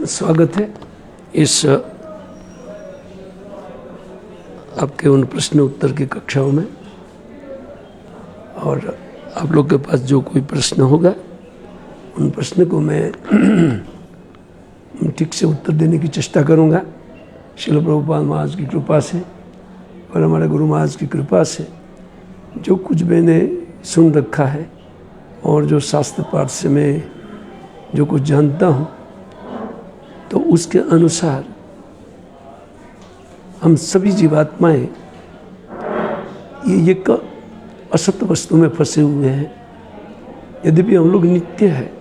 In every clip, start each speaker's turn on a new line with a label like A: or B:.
A: स्वागत है इस आपके उन प्रश्न उत्तर की कक्षाओं में। और आप लोग के पास जो कोई प्रश्न होगा उन प्रश्न को मैं ठीक से उत्तर देने की चेष्टा करूंगा। श्रील प्रभुपाद महाराज की कृपा से और हमारे गुरु महाराज की कृपा से जो कुछ मैंने सुन रखा है और जो शास्त्र पाठ से मैं जो कुछ जानता हूँ, तो उसके अनुसार हम सभी जीवात्माएं ये एक असत्य वस्तु में फंसे हुए हैं। यद्यपि हम लोग नित्य हैं,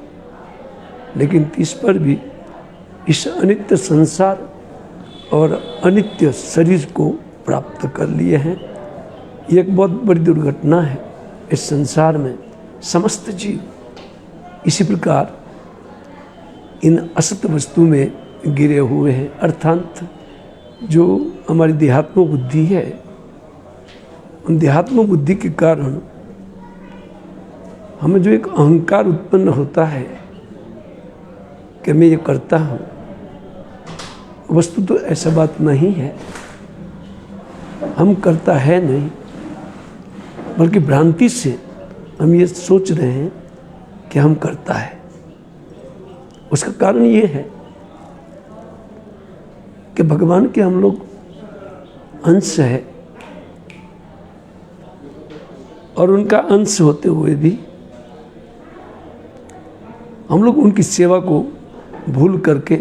A: लेकिन इस पर भी इस अनित्य संसार और अनित्य शरीर को प्राप्त कर लिए हैं। ये एक बहुत बड़ी दुर्घटना है। इस संसार में समस्त जीव इसी प्रकार इन असत वस्तु में गिरे हुए हैं। अर्थात जो हमारी देहात्म बुद्धि है, उन देहात्म बुद्धि के कारण हमें जो एक अहंकार उत्पन्न होता है कि मैं ये करता हूँ, वस्तु तो ऐसा बात नहीं है। हम करता है नहीं, बल्कि भ्रांति से हम ये सोच रहे हैं कि हम करता है। उसका कारण ये है कि भगवान के हम लोग अंश है, और उनका अंश होते हुए भी हम लोग उनकी सेवा को भूल करके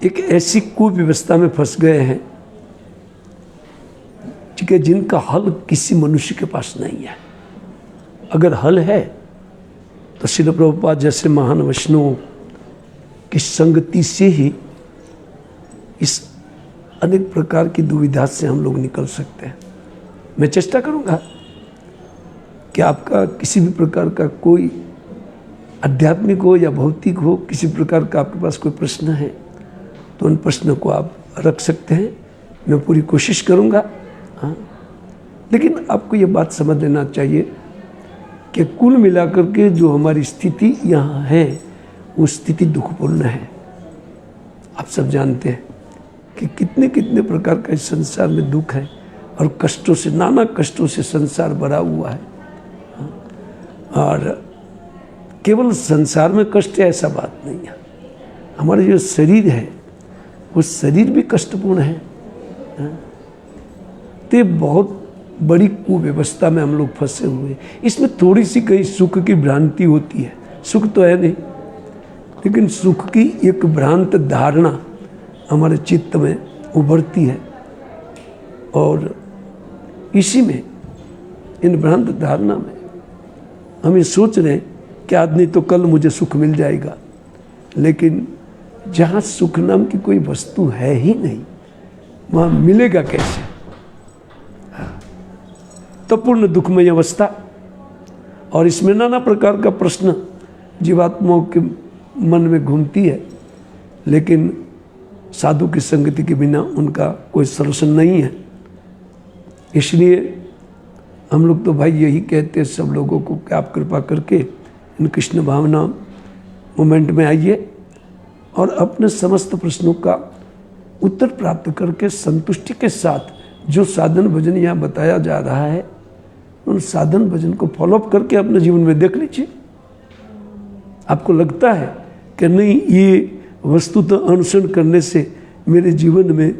A: एक ऐसी कुव्यवस्था में फंस गए हैं, ठीक है, जिनका हल किसी मनुष्य के पास नहीं है। अगर हल है तो श्रील प्रभुपाद जैसे महान वैष्णवों की संगति से ही इस अनेक प्रकार की दुविधा से हम लोग निकल सकते हैं। मैं चेष्टा करूंगा कि आपका किसी भी प्रकार का कोई आध्यात्मिक हो या भौतिक हो, किसी प्रकार का आपके पास कोई प्रश्न है तो उन प्रश्नों को आप रख सकते हैं। मैं पूरी कोशिश करूंगा। हाँ, लेकिन आपको ये बात समझ लेना चाहिए कि कुल मिलाकर के जो हमारी स्थिति यहाँ है, वो स्थिति दुखपूर्ण है। आप सब जानते हैं कि कितने कितने प्रकार का इस संसार में दुख है, और कष्टों से, नाना कष्टों से संसार भरा हुआ है। और केवल संसार में कष्ट है ऐसा बात नहीं है। हमारा जो शरीर है, वो शरीर भी कष्टपूर्ण है। तो बहुत बड़ी कुव्यवस्था में हम लोग फंसे हुए। इसमें थोड़ी सी कहीं सुख की भ्रांति होती है। सुख तो है नहीं, लेकिन सुख की एक भ्रांत धारणा हमारे चित्त में उभरती है, और इसी में, इन भ्रांत धारणा में हम ये सोच रहे हैं कि आज नहीं तो कल मुझे सुख मिल जाएगा। लेकिन जहाँ सुख नाम की कोई वस्तु है ही नहीं, वहाँ मिलेगा कैसे? तो पूर्ण दुखमय अवस्था। और इसमें नाना प्रकार का प्रश्न जीवात्माओं के मन में घूमती है, लेकिन साधु की संगति के बिना उनका कोई सलूशन नहीं है। इसलिए हम लोग तो भाई यही कहते हैं सब लोगों को कि आप कृपा करके इन कृष्ण भावना मोमेंट में आइए और अपने समस्त प्रश्नों का उत्तर प्राप्त करके संतुष्टि के साथ जो साधन भजन यहाँ बताया जा रहा है, उन साधन भजन को फॉलोअप करके अपने जीवन में देख लीजिए। आपको लगता है कि नहीं, ये वस्तु तो अनुसरण करने से मेरे जीवन में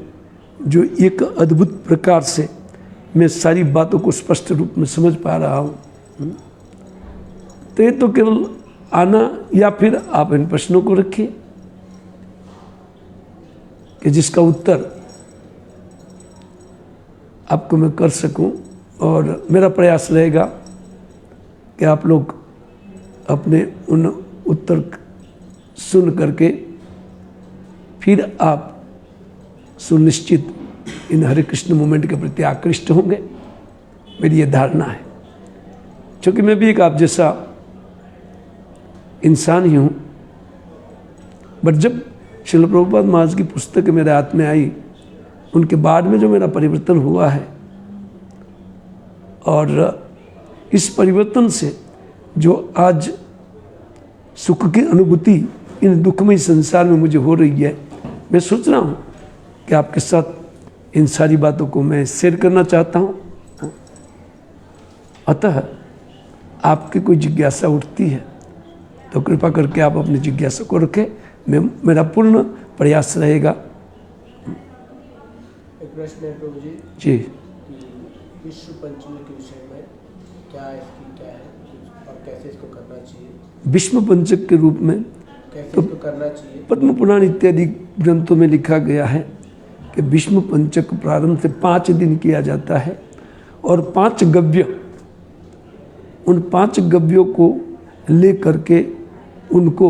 A: जो एक अद्भुत प्रकार से मैं सारी बातों को स्पष्ट रूप में समझ पा रहा हूँ, तो ये तो केवल आना, या फिर आप इन प्रश्नों को रखिए कि जिसका उत्तर आपको मैं कर सकूं। और मेरा प्रयास रहेगा कि आप लोग अपने उन उत्तर सुन करके फिर आप सुनिश्चित इन हरे कृष्ण मूवमेंट के प्रति आकृष्ट होंगे। मेरी ये धारणा है, क्योंकि मैं भी एक आप जैसा इंसान ही हूँ। बट जब श्रील प्रभुपाद महाराज की पुस्तक मेरे हाथ में आई, उनके बाद में जो मेरा परिवर्तन हुआ है, और इस परिवर्तन से जो आज सुख की अनुभूति इन दुखमय संसार में मुझे हो रही है, मैं सोच रहा हूँ कि आपके साथ इन सारी बातों को मैं शेयर करना चाहता हूँ। अतः आपकी कोई जिज्ञासा उठती है तो कृपा करके आप अपनी जिज्ञासा को रखें, मेरा पूर्ण प्रयास रहेगा।
B: एक प्रश्न है प्रभु जी।
A: जी,
B: विश्व पंचमी के विषय में क्या है और कैसे इसको करना चाहिए?
A: विश्व पंचक के रूप में
B: कैसे
A: तो
B: इसको करना चाहिए?
A: पद्म पुराण इत्यादि ग्रंथों में लिखा गया है कि विष्णु पंचक प्रारंभ से 5 दिन किया जाता है और 5 गव्य, उन 5 गव्यों को ले करके उनको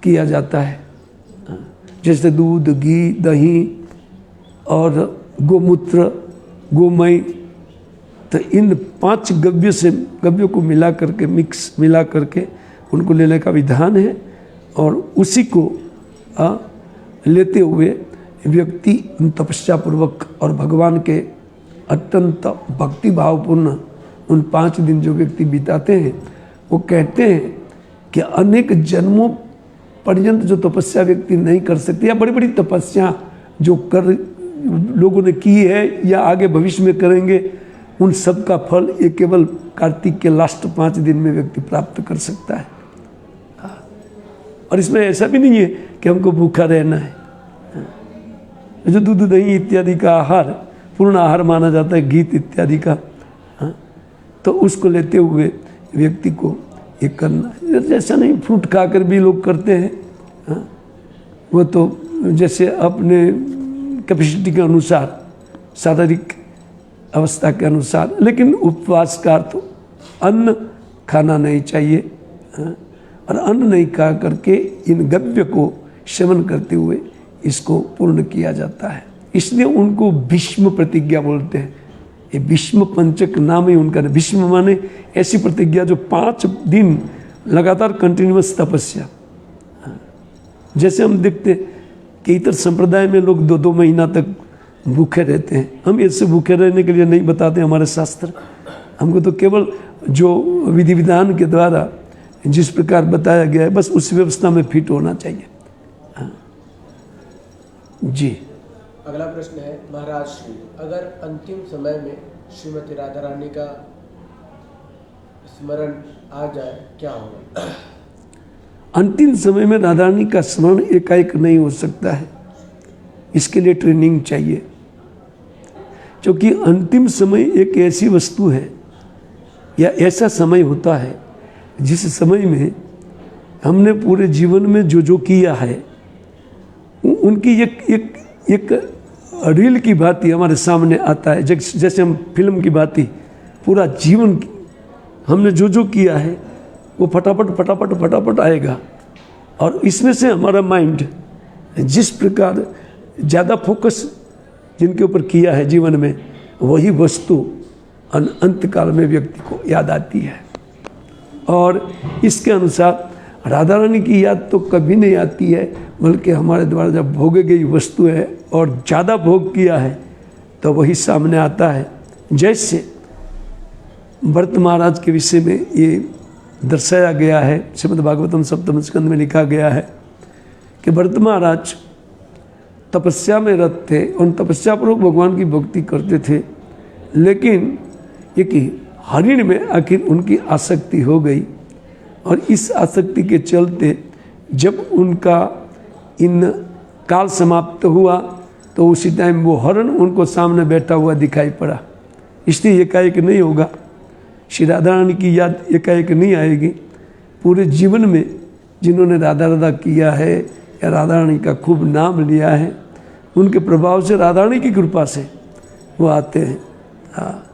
A: किया जाता है, जैसे दूध, घी, दही और गोमूत्र, गोमय। तो इन 5 गव्यों को मिला करके मिला करके उनको लेने का विधान है और उसी को लेते हुए व्यक्ति तपस्या पूर्वक और भगवान के अत्यंत भक्ति भावपूर्ण उन 5 दिन जो व्यक्ति बिताते हैं, वो कहते हैं कि अनेक जन्मों पर्यंत जो तपस्या व्यक्ति नहीं कर सकती या बड़ी बड़ी तपस्या जो लोगों ने की है या आगे भविष्य में करेंगे, उन सब का फल ये केवल कार्तिक के लास्ट 5 दिन में व्यक्ति प्राप्त कर सकता है। और इसमें ऐसा भी नहीं है कि हमको भूखा रहना है। जो दूध, दही इत्यादि का आहार पूर्ण आहार माना जाता है, घी इत्यादि का, तो उसको लेते हुए व्यक्ति को ये करना है। जैसा नहीं फ्रूट खाकर भी लोग करते हैं, वो तो जैसे अपने कैपेसिटी के अनुसार, शारीरिक अवस्था के अनुसार, लेकिन उपवास का तो अन्न खाना नहीं चाहिए और अन्न नहीं खा करके इन गव्य को सेवन करते हुए इसको पूर्ण किया जाता है। इसलिए उनको भीष्म प्रतिज्ञा बोलते हैं। ये भीष्म पंचक नाम ही उनका। भीष्म माने ऐसी प्रतिज्ञा जो 5 दिन लगातार कंटिन्यूअस तपस्या। जैसे हम देखते हैं कि इतर संप्रदाय में लोग 2-2 महीना तक भूखे रहते हैं। हम इससे भूखे रहने के लिए नहीं बताते हमारे शास्त्र। हमको तो केवल जो विधि विधान के द्वारा जिस प्रकार बताया गया है, बस उस व्यवस्था में फिट होना चाहिए। जी,
B: अगला प्रश्न है महाराज श्री, अगर अंतिम समय में श्रीमती राधा रानी का स्मरण आ जाए क्या होगा?
A: अंतिम समय में राधा रानी का स्मरण एकाएक नहीं हो सकता है, इसके लिए ट्रेनिंग चाहिए। क्योंकि अंतिम समय एक ऐसी वस्तु है या ऐसा समय होता है जिस समय में हमने पूरे जीवन में जो जो किया है उनकी एक रील की भांति हमारे सामने आता है। जैसे हम फिल्म की भांति पूरा जीवन हमने जो जो किया है वो फटाफट आएगा। और इसमें से हमारा माइंड जिस प्रकार ज़्यादा फोकस जिनके ऊपर किया है जीवन में, वही वस्तु अंतकाल में व्यक्ति को याद आती है। और इसके अनुसार राधा रानी की याद तो कभी नहीं आती है, बल्कि हमारे द्वारा जब भोगे गई वस्तु है और ज़्यादा भोग किया है तो वही सामने आता है। जैसे भरत महाराज के विषय में ये दर्शाया गया है, श्रीमद् भागवतम सप्तम स्कंद में लिखा गया है कि भरत महाराज तपस्या में रत थे और तपस्या पूर्वक भगवान की भक्ति करते थे, लेकिन ये कि हरिण में आखिर उनकी आसक्ति हो गई और इस आसक्ति के चलते जब उनका इन काल समाप्त हुआ तो उसी टाइम वो हरण उनको सामने बैठा हुआ दिखाई पड़ा। इसलिए एकाएक नहीं होगा, श्री राधा रानी की याद एकाएक नहीं आएगी। पूरे जीवन में जिन्होंने राधा राधा किया है या राधा रानी का खूब नाम लिया है, उनके प्रभाव से राधा रानी की कृपा से वो आते हैं, हाँ,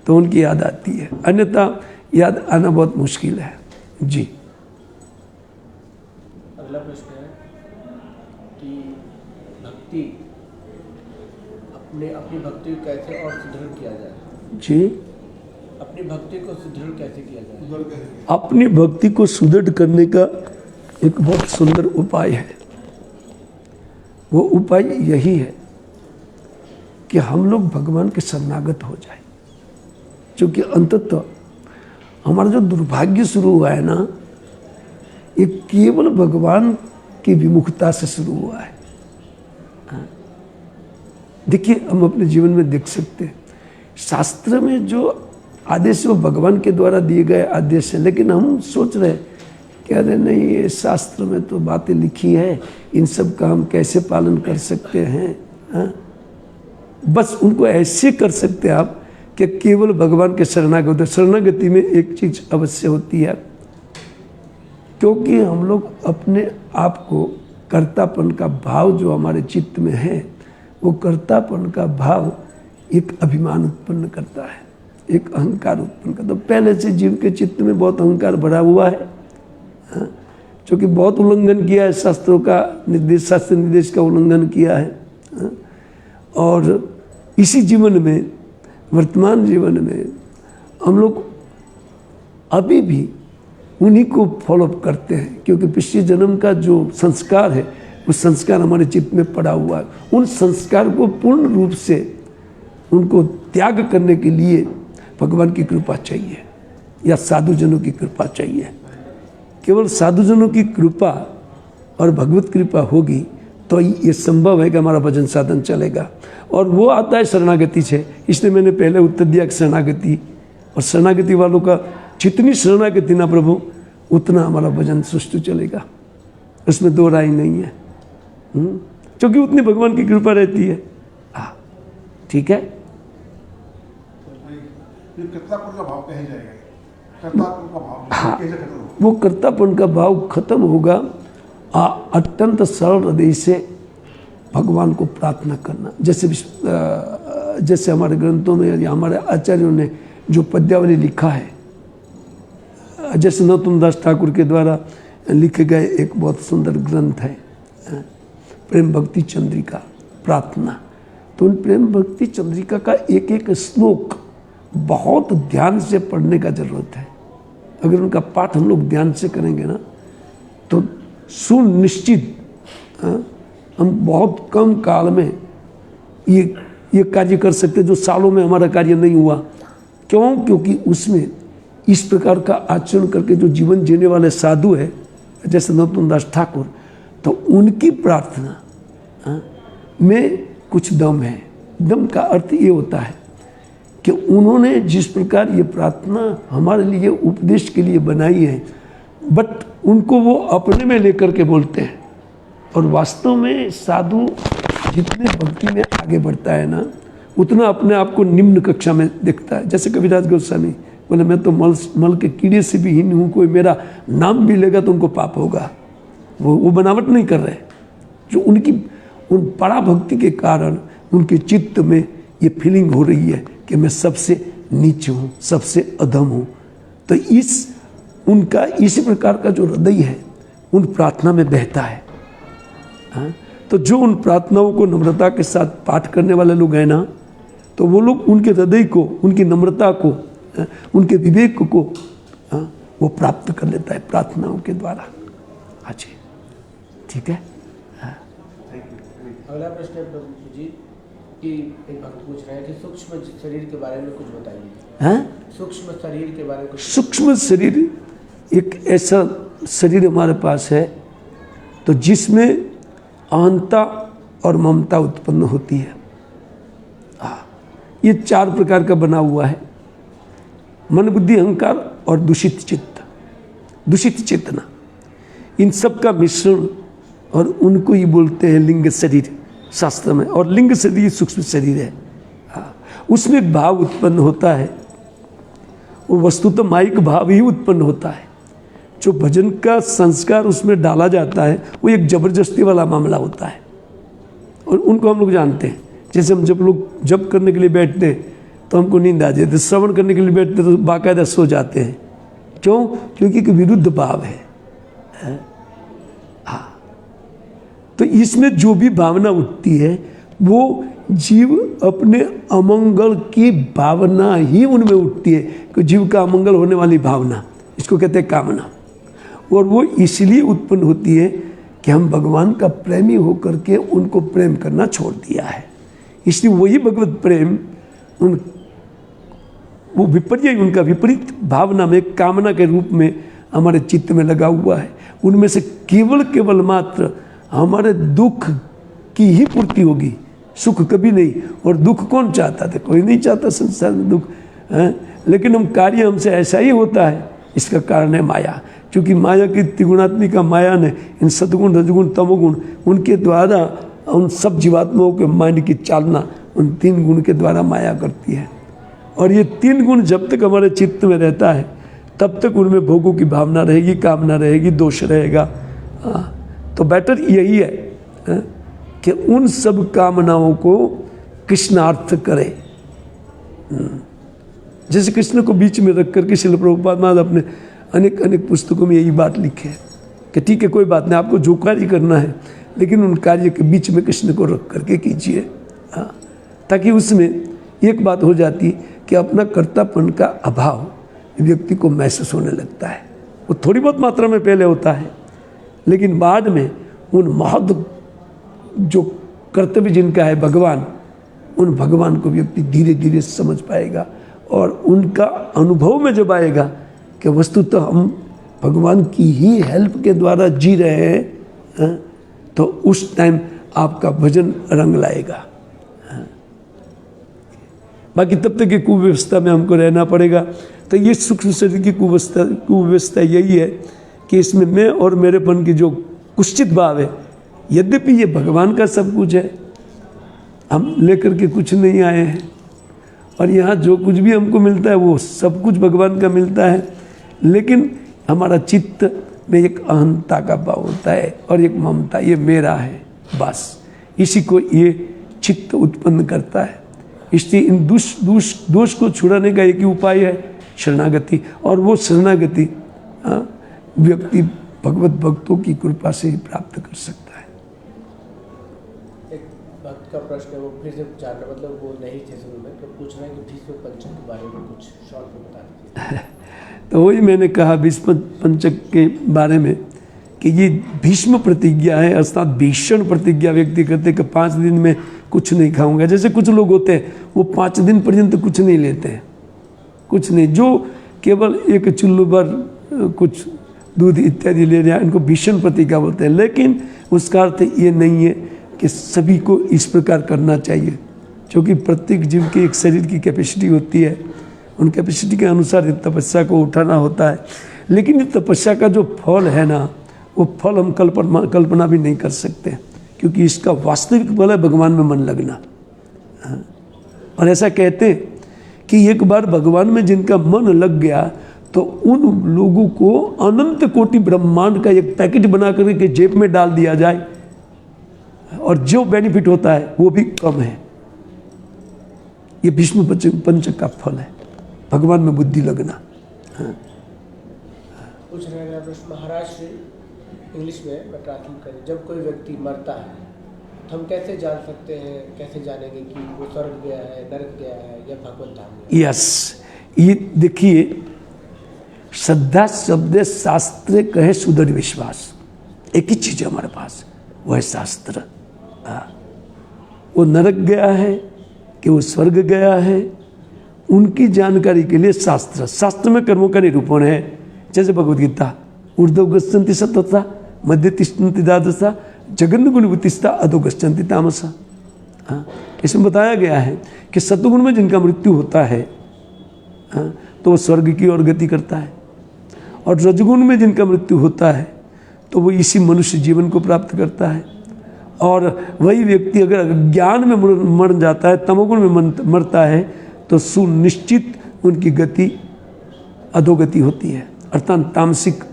A: तो उनकी याद आती है, अन्यथा याद आना बहुत मुश्किल है। जी,
B: अगला प्रश्न है कि भक्ति अपनी भक्ति को कैसे और सुदृढ़ किया जाए?
A: जी,
B: अपनी भक्ति को सुदृढ़ कैसे किया जाए?
A: अपनी भक्ति को सुदृढ़ करने का एक बहुत सुंदर उपाय है। वो उपाय यही है कि हम लोग भगवान के शरणागत हो जाए। क्योंकि अंततः हमारा जो दुर्भाग्य शुरू हुआ है ना, ये केवल भगवान की विमुखता से शुरू हुआ है। देखिए, हम अपने जीवन में देख सकते हैं, शास्त्र में जो आदेश वो भगवान के द्वारा दिए गए आदेश है, लेकिन हम सोच रहे हैं कि अरे नहीं, ये शास्त्र में तो बातें लिखी है, इन सब का हम कैसे पालन कर सकते हैं। हाँ? बस उनको ऐसे कर सकते हैं आप कि केवल भगवान के शरणागति। शरणागति में एक चीज अवश्य होती है, क्योंकि हम लोग अपने आप को कर्तापन का भाव जो हमारे चित्त में है, वो कर्तापन का भाव एक अभिमान उत्पन्न करता है, एक अहंकार उत्पन्न करता है। पहले से जीव के चित्त में बहुत अहंकार भरा हुआ है, जो कि बहुत उल्लंघन किया है शास्त्रों का निर्देश, शास्त्र निर्देश का उल्लंघन किया है। और इसी जीवन में, वर्तमान जीवन में हम लोग अभी भी उन्हीं को फॉलो करते हैं, क्योंकि पिछले जन्म का जो संस्कार है वो संस्कार हमारे चित्त में पड़ा हुआ है। उन संस्कार को पूर्ण रूप से उनको त्याग करने के लिए भगवान की कृपा चाहिए या साधुजनों की कृपा चाहिए। केवल साधुजनों की कृपा और भगवत कृपा होगी तो ये संभव है कि हमारा भजन साधन चलेगा। और वो आता है शरणागति से। इसलिए मैंने पहले उत्तर दिया कि शरणागति, और शरणागति वालों का जितनी शरणागति ना प्रभु, उतना हमारा भजन सुष्ठु चलेगा, उसमें दो राय नहीं है। क्योंकि उतनी भगवान की कृपा रहती है। हाँ, ठीक है।
C: ये कर्तापन का भाव कहे जाएगा, कर्तापन का भाव कैसे खत्म होगा?
A: वो कर्तापन का भाव खत्म होगा अत्यंत सरल हृदय से भगवान को प्रार्थना करना। जैसे हमारे ग्रंथों में या हमारे आचार्यों ने जो पद्यावली लिखा है, जैसे नरोत्तम दास ठाकुर के द्वारा लिखे गए एक बहुत सुंदर ग्रंथ है प्रेम भक्ति चंद्रिका प्रार्थना। तो उन प्रेम भक्ति चंद्रिका का एक एक श्लोक बहुत ध्यान से पढ़ने का जरूरत है। अगर उनका पाठ हम लोग ध्यान से करेंगे ना, तो सुनिश्चित हम बहुत कम काल में ये कार्य कर सकते जो सालों में हमारा कार्य नहीं हुआ। क्यों? क्योंकि उसमें इस प्रकार का आचरण करके जो जीवन जीने वाले साधु है, जैसे नरोत्तम दास ठाकुर, तो उनकी प्रार्थना में कुछ दम है। दम का अर्थ ये होता है कि उन्होंने जिस प्रकार ये प्रार्थना हमारे लिए उपदेश के लिए बनाई है, बट उनको वो अपने में लेकर के बोलते हैं। और वास्तव में साधु जितने भक्ति में आगे बढ़ता है ना, उतना अपने आप को निम्न कक्षा में देखता है। जैसे कविराज गोस्वामी बोले, मैं तो मल के कीड़े से भी हीन हूँ, कोई मेरा नाम भी लेगा तो उनको पाप होगा। वो बनावट नहीं कर रहे, जो उनकी उन पराभक्ति के कारण उनके चित्त में ये फीलिंग हो रही है कि मैं सबसे नीचे हूँ, सबसे अधम हूँ। तो उनका इसी प्रकार का जो हृदय है उन प्रार्थना में बहता है। तो जो उन प्रार्थनाओं को नम्रता के साथ पाठ करने वाले लोग हैं ना, तो वो लोग उनके हृदय को, उनकी नम्रता को, उनके विवेक को वो प्राप्त कर लेता है प्रार्थनाओं के द्वारा। हाँ जी, ठीक है।
B: अगला प्रश्न है प्रभु जी कि एक भक्त पूछ रहे हैं कि सूक्ष्म शरीर के बारे में कुछ बताइए।
A: हैं?
B: सूक्ष्म शरीर के बारे में कुछ।
A: सूक्ष्म शरीर एक ऐसा शरीर हमारे पास है तो जिसमें अहंता और ममता उत्पन्न होती है। ये चार प्रकार का बना हुआ है: मन, बुद्धि, अहंकार और दूषित चित्त, दूषित चेतना। इन सब का मिश्रण, और उनको ही बोलते हैं लिंग शरीर शास्त्र में। और लिंग शरीर सूक्ष्म शरीर है। उसमें भाव उत्पन्न होता है, वो वस्तुतः माइक भाव ही उत्पन्न होता है। जो भजन का संस्कार उसमें डाला जाता है वो एक जबरदस्ती वाला मामला होता है, और उनको हम लोग जानते हैं। जैसे हम जब करने के लिए बैठते हैं तो हमको नींद आ जाती है, श्रवण करने के लिए बैठते तो बाकायदा सो जाते हैं। क्यों? क्योंकि एक विरुद्ध भाव है। हाँ, तो इसमें जो भी भावना उठती है वो जीव अपने अमंगल की भावना ही उनमें उठती है, कि जीव का अमंगल होने वाली भावना, इसको कहते हैं कामना। और वो इसलिए उत्पन्न होती है कि हम भगवान का प्रेमी होकर के उनको प्रेम करना छोड़ दिया है। इसलिए वही भगवत प्रेम वो विपर्य, उनका विपरीत भावना में, कामना के रूप में हमारे चित्त में लगा हुआ है। उनमें से केवल मात्र हमारे दुख की ही पूर्ति होगी, सुख कभी नहीं। और दुख कौन चाहता था? कोई नहीं चाहता संसार में दुख है। लेकिन हम कार्य हमसे ऐसा ही होता है, इसका कारण है माया। क्योंकि माया की त्रिगुणात्मिका माया ने इन सद्गुण रजगुण तमोगुण उनके द्वारा उन सब जीवात्माओं के माइंड की चालना उन 3 गुण के द्वारा माया करती है। और ये 3 गुण जब तक हमारे चित्त में रहता है तब तक उनमें भोगों की भावना रहेगी, कामना रहेगी, दोष रहेगा। तो बेटर यही है कि उन सब कामनाओं को कृष्णार्थ करे। जैसे कृष्ण को बीच में रख करके श्रील प्रभुपाद महाराज अपने अनेक पुस्तकों में यही बात लिखे है कि ठीक है, कोई बात नहीं, आपको जो कार्य करना है लेकिन उन कार्य के बीच में कृष्ण को रख करके कीजिए। ताकि उसमें एक बात हो जाती कि अपना कर्तापन का अभाव व्यक्ति को महसूस होने लगता है। वो थोड़ी बहुत मात्रा में पहले होता है, लेकिन बाद में उन महद जो कर्तव्य जिनका है भगवान, उन भगवान को व्यक्ति धीरे धीरे समझ पाएगा। और उनका अनुभव में जब आएगा कि वस्तुतः हम भगवान की ही हेल्प के द्वारा जी रहे हैं, तो उस टाइम आपका भजन रंग लाएगा। बाकी तब तक की कुव्यवस्था में हमको रहना पड़ेगा। तो ये सूक्ष्म शरीर की कुव्यवस्था यही है कि इसमें मैं और मेरेपन की जो कुश्चित भाव है, यद्यपि ये भगवान का सब कुछ है, हम लेकर के कुछ नहीं आए हैं। और यहाँ जो कुछ भी हमको मिलता है वो सब कुछ भगवान का मिलता है, लेकिन हमारा चित्त में एक अहंता का भाव होता है और एक ममता, ये मेरा है बस, इसी को ये चित्त उत्पन्न करता है। इसलिए इन दोष को छुड़ाने का एक ही उपाय है शरणागति। और वो शरणागति व्यक्ति भगवत भक्तों की कृपा से ही प्राप्त कर सकता है।
B: एक भक्त का प्रश्न है, वो फिर से जानना, मतलब वो नहीं थे शुरू में, तो पूछ रहे हैं कि भीष्म पंचक के बारे में कुछ शॉर्ट में बता दीजिए।
A: तो वही मैंने कहा भीष्म पंचक के बारे में कि ये भीष्म प्रतिज्ञा है, अर्थात भीषण प्रतिज्ञा व्यक्ति करते कि 5 दिन में कुछ नहीं खाऊंगा। जैसे कुछ लोग होते हैं वो 5 दिन पर्यंत कुछ नहीं लेते हैं, कुछ नहीं, जो केवल एक चुल्लू भर कुछ दूध इत्यादि ले रहे हैं, इनको भीषण प्रतिज्ञा बोलते हैं। लेकिन उसका अर्थ ये नहीं है कि सभी को इस प्रकार करना चाहिए, क्योंकि प्रत्येक जीव की एक शरीर की कैपेसिटी होती है, उन कैपेसिटी के अनुसार तपस्या को उठाना होता है। लेकिन ये तपस्या का जो फल है ना, वो फल हम कल्पना भी नहीं कर सकते, क्योंकि इसका वास्तविक फल है भगवान में मन लगना। और ऐसा कहते हैं कि एक बार भगवान में जिनका मन लग गया तो उन लोगों को अनंत कोटि ब्रह्मांड का एक पैकेट बना करके जेब में डाल दिया जाए और जो बेनिफिट होता है वो भी कम है। ये भीष्म पंचक का फल है, भगवान में बुद्धि लगना।
B: पूछ रहे हैं प्रश्न महाराज श्री, इंग्लिश में मैं ट्रांसलेट करें, जब कोई व्यक्ति मरता है तो हम कैसे जान सकते हैं, कैसे जानेंगे कि वो स्वर्ग गया है, नरक गया है या भगवत धाम गया?
A: यस, ये देखिए, श्रद्धा शब्द शास्त्र कहे सुदृढ़ विश्वास, एक ही चीज है हमारे पास, वो है शास्त्र। वो नरक गया है कि वो स्वर्ग गया है, उनकी जानकारी के लिए शास्त्र में कर्मों का निरूपण है। जैसे भगवद गीता, ऊर्ध्व गच्छन्ति सत्वता, मध्य तिष्ठन्ति द्वादशा, जगन्न गुण वितिष्ठा, अधो गच्छन्ति तामसा। इसमें बताया गया है कि सत्वगुण में जिनका मृत्यु होता है तो वो स्वर्ग की ओर गति करता है, और रजगुण में जिनका मृत्यु होता है तो वो इसी मनुष्य जीवन को प्राप्त करता है। और वही व्यक्ति अगर ज्ञान में मर जाता है, तमोगुण में मरता है, तो सुनिश्चित उनकी गति अधोगति होती है, अर्थात तामसिक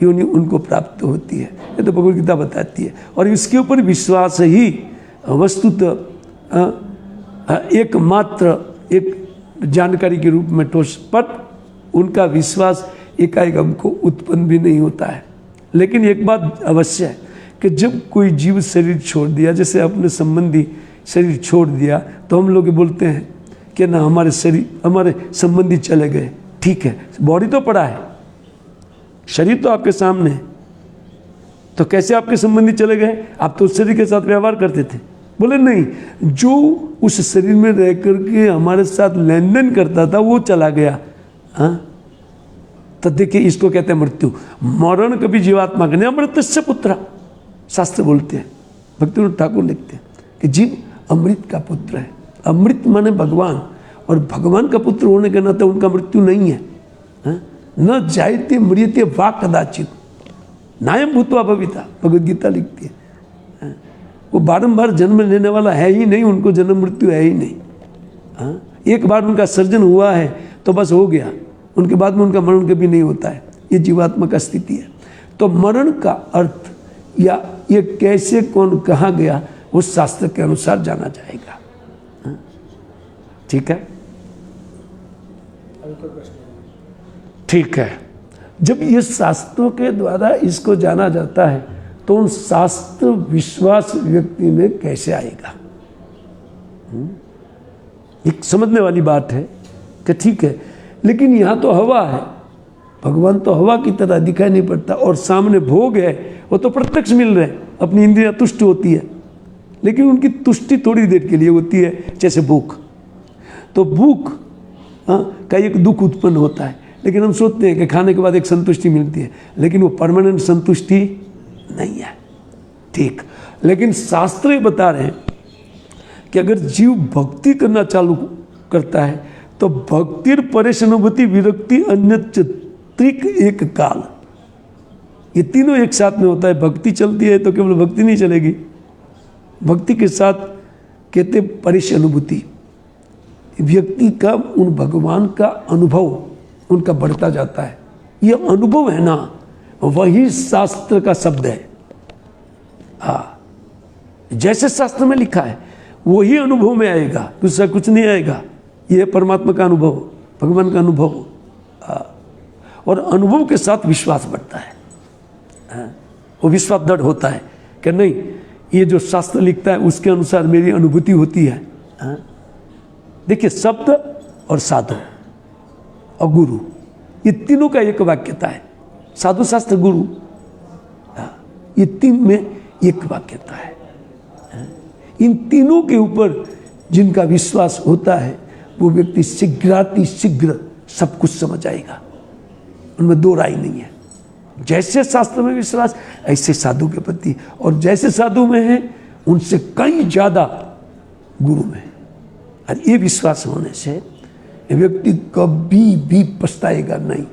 A: योनि उनको प्राप्त होती है। ये तो भगवद गीता बताती है। और इसके ऊपर विश्वास ही वस्तुतः एकमात्र एक जानकारी के रूप में ठोस, पर उनका विश्वास एकाएक हमको उत्पन्न भी नहीं होता है। लेकिन एक बात अवश्य है कि जब कोई जीव शरीर छोड़ दिया, जैसे अपने संबंधी शरीर छोड़ दिया, तो हम लोग बोलते हैं कि ना हमारे संबंधी चले गए। ठीक है, बॉडी तो पड़ा है, शरीर तो आपके सामने है, तो कैसे आपके संबंधी चले गए? आप तो उस शरीर के साथ व्यवहार करते थे। बोले नहीं, जो उस शरीर में रह करके हमारे साथ लेन देन करता था वो चला गया। हाँ, तो देखिए इसको कहते हैं मृत्यु। मरण कभी जीवात्मा का नहीं, अमृत से पुत्र, शास्त्र बोलते हैं, भक्तिविनोद ठाकुर लिखते हैं कि जीव अमृत का पुत्र है। अमृत माने भगवान, और भगवान का पुत्र होने के नाते उनका मृत्यु नहीं है। न जायते म्रियते वा कदाचित नायम भूत्वा भविता, भगवद गीता लिखती है। वो बारंबार जन्म लेने वाला है ही नहीं, उनको जन्म मृत्यु है ही नहीं। एक बार उनका सर्जन हुआ है तो बस हो गया, उनके बाद में उनका मरण कभी नहीं होता है। ये जीवात्मा का स्थिति है। तो मरण का अर्थ या ये कैसे कौन कहा गया, उस शास्त्र के अनुसार जाना जाएगा। ठीक है, ठीक है। जब ये शास्त्रों के द्वारा इसको जाना जाता है तो उन शास्त्र विश्वास व्यक्ति में कैसे आएगा? एक समझने वाली बात है कि ठीक है, लेकिन यहाँ तो हवा है, भगवान तो हवा की तरह दिखाई नहीं पड़ता, और सामने भोग है, वो तो प्रत्यक्ष मिल रहे हैं, अपनी इंद्रियां तुष्ट होती है, लेकिन उनकी तुष्टि थोड़ी देर के लिए होती है, जैसे भूख। तो भूख का एक दुख उत्पन्न होता है, लेकिन हम सोचते हैं कि खाने के बाद एक संतुष्टि मिलती है, लेकिन वो परमानेंट संतुष्टि नहीं है। ठीक, लेकिन शास्त्र ये बता रहे हैं कि अगर जीव भक्ति करना चालू करता है तो भक्तिर परेश अनुभूति विरक्ति अन्य त्रिक एक काल, ये तीनों एक साथ में होता है। भक्ति चलती है तो केवल भक्ति नहीं चलेगी, भक्ति के साथ कहते परेश अनुभूति, व्यक्ति का उन भगवान का अनुभव उनका बढ़ता जाता है। ये अनुभव है ना, वही शास्त्र का शब्द है। जैसे शास्त्र में लिखा है वही अनुभव में आएगा, दूसरा कुछ नहीं आएगा। ये परमात्मा का अनुभव, भगवान का अनुभव, और अनुभव के साथ विश्वास बढ़ता है। वो विश्वास दृढ़ होता है कि नहीं, ये जो शास्त्र लिखता है उसके अनुसार मेरी अनुभूति होती है। देखिए, शब्द और साधु और गुरु, ये तीनों का एक वाक्यता है। साधु शास्त्र गुरु, ये तीन में एक वाक्यता है। इन तीनों के ऊपर जिनका विश्वास होता है वो व्यक्ति शीघ्र सब कुछ समझ आएगा, उनमें दो राय नहीं है। जैसे शास्त्र में विश्वास, ऐसे साधु के प्रति, और जैसे साधु में है उनसे कई ज्यादा गुरु में। और ये विश्वास होने से व्यक्ति कभी भी पछताएगा नहीं,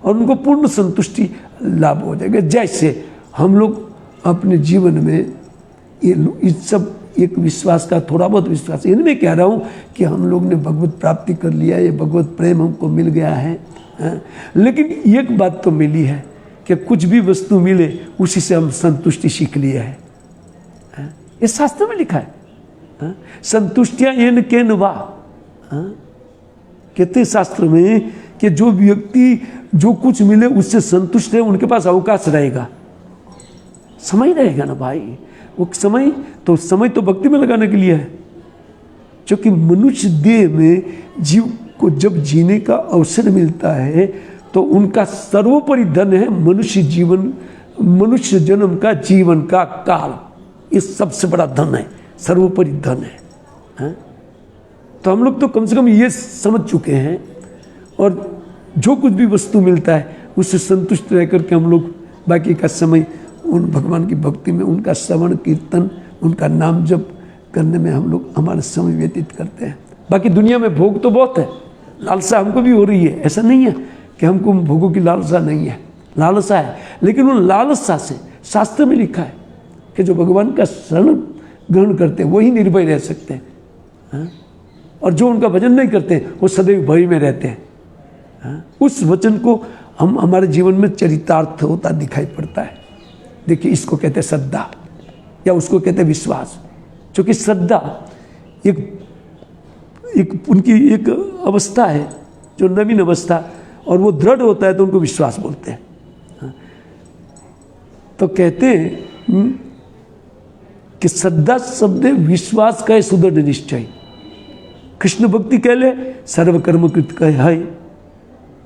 A: और उनको पूर्ण संतुष्टि लाभ हो जाएगा। जैसे हम लोग अपने जीवन में ये सब एक विश्वास का थोड़ा बहुत विश्वास, इनमें कह रहा हूँ कि हम लोग ने भगवत प्राप्ति कर लिया, ये भगवत प्रेम हमको मिल गया है। लेकिन एक बात तो मिली है कि कुछ भी वस्तु मिले उसी से हम संतुष्टि सीख लिए है। ये शास्त्र में लिखा है, संतुष्टियां येन केन वा, कहते शास्त्र में कि जो व्यक्ति जो कुछ मिले उससे संतुष्ट है, उनके पास अवकाश रहेगा, समय रहेगा ना भाई। वो समय तो भक्ति में लगाने के लिए है, क्योंकि मनुष्य देह में जीव को जब जीने का अवसर मिलता है तो उनका सर्वोपरि धन है मनुष्य जन्म का जीवन का काल। ये सबसे बड़ा धन है, सर्वोपरि धन है। तो हम लोग तो कम से कम ये समझ चुके हैं, और जो कुछ भी वस्तु मिलता है उससे संतुष्ट रह करके हम लोग बाकी का समय उन भगवान की भक्ति में, उनका श्रवण कीर्तन, उनका नाम जप करने में हम लोग हमारा समय व्यतीत करते हैं। बाकी दुनिया में भोग तो बहुत है, लालसा हमको भी हो रही है, ऐसा नहीं है कि हमको भोगों की लालसा नहीं है, लालसा है। लेकिन उन लालसा से शास्त्र में लिखा है कि जो भगवान का शरण ग्रहण करते हैं वही निर्भय रह सकते हैं, और जो उनका भजन नहीं करते वो सदैव भय में रहते हैं। उस वचन को हम हमारे जीवन में चरितार्थ होता दिखाई पड़ता है। देखिए, इसको कहते हैं श्रद्धा, या उसको कहते हैं विश्वास। क्योंकि श्रद्धा एक उनकी एक अवस्था है जो नवीन अवस्था, और वो दृढ़ होता है तो उनको विश्वास बोलते हैं। तो कहते हैं कि श्रद्धा शब्द विश्वास का सुदृढ़ निश्चय, कृष्ण भक्ति कह ले सर्वकर्म कृत कह है।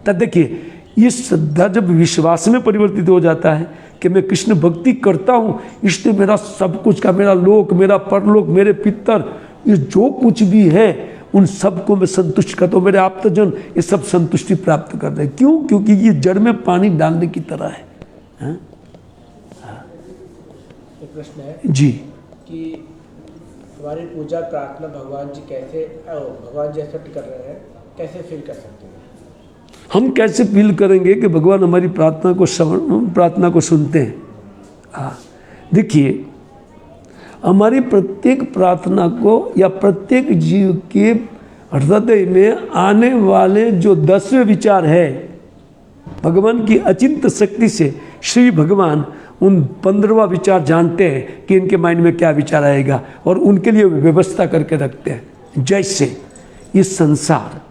A: तब देखिए, ये श्रद्धा जब विश्वास में परिवर्तित हो जाता है कि मैं कृष्ण भक्ति करता हूँ, इसलिए मेरा सब कुछ का, मेरा लोक, मेरा परलोक, मेरे पितर, ये जो कुछ भी है उन सबको मैं संतुष्ट करता हूँ। मेरे आप्तजन ये सब संतुष्टि प्राप्त कर रहे हैं। क्यों? क्योंकि ये जड़ में पानी डालने की तरह है।
B: एक प्रश्न है
A: जी,
B: कि हमारी पूजा प्रार्थना भगवान जी एक्सेप्ट कर रहे हैं, कैसे फील कर सकते हैं?
A: हम कैसे फील करेंगे कि भगवान हमारी प्रार्थना को सुनते हैं? देखिए, हमारी प्रत्येक प्रार्थना को या प्रत्येक जीव के हृदय में आने वाले जो 10वें विचार है, भगवान की अचिंत शक्ति से श्री भगवान उन 15वां विचार जानते हैं कि इनके माइंड में क्या विचार आएगा और उनके लिए व्यवस्था करके रखते हैं। जैसे ये संसार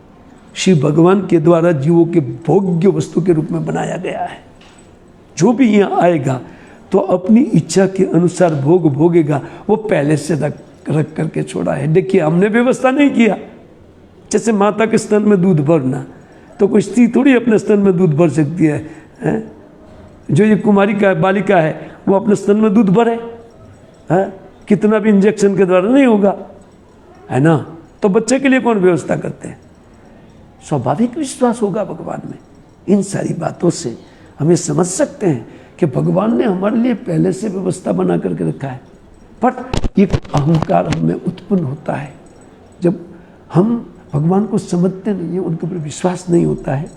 A: श्री भगवान के द्वारा जीवों के भोग्य वस्तु के रूप में बनाया गया है। जो भी यहाँ आएगा तो अपनी इच्छा के अनुसार भोग भोगेगा, वो पहले से रख करके छोड़ा है। देखिए, हमने व्यवस्था नहीं किया। जैसे माता के स्तन में दूध भरना, तो कोई स्त्री थोड़ी अपने स्तन में दूध भर सकती है? जो ये कुमारिका है, बालिका है, वो अपने स्तन में दूध भरे कितना भी इंजेक्शन के द्वारा नहीं होगा, है ना? तो बच्चे के लिए कौन व्यवस्था करते हैं? स्वाभाविक विश्वास होगा भगवान में। इन सारी बातों से हमें समझ सकते हैं कि भगवान ने हमारे लिए पहले से व्यवस्था बना करके रखा है। पर एक अहंकार हमें उत्पन्न होता है जब हम भगवान को समझते नहीं है, उनके ऊपर विश्वास नहीं होता है,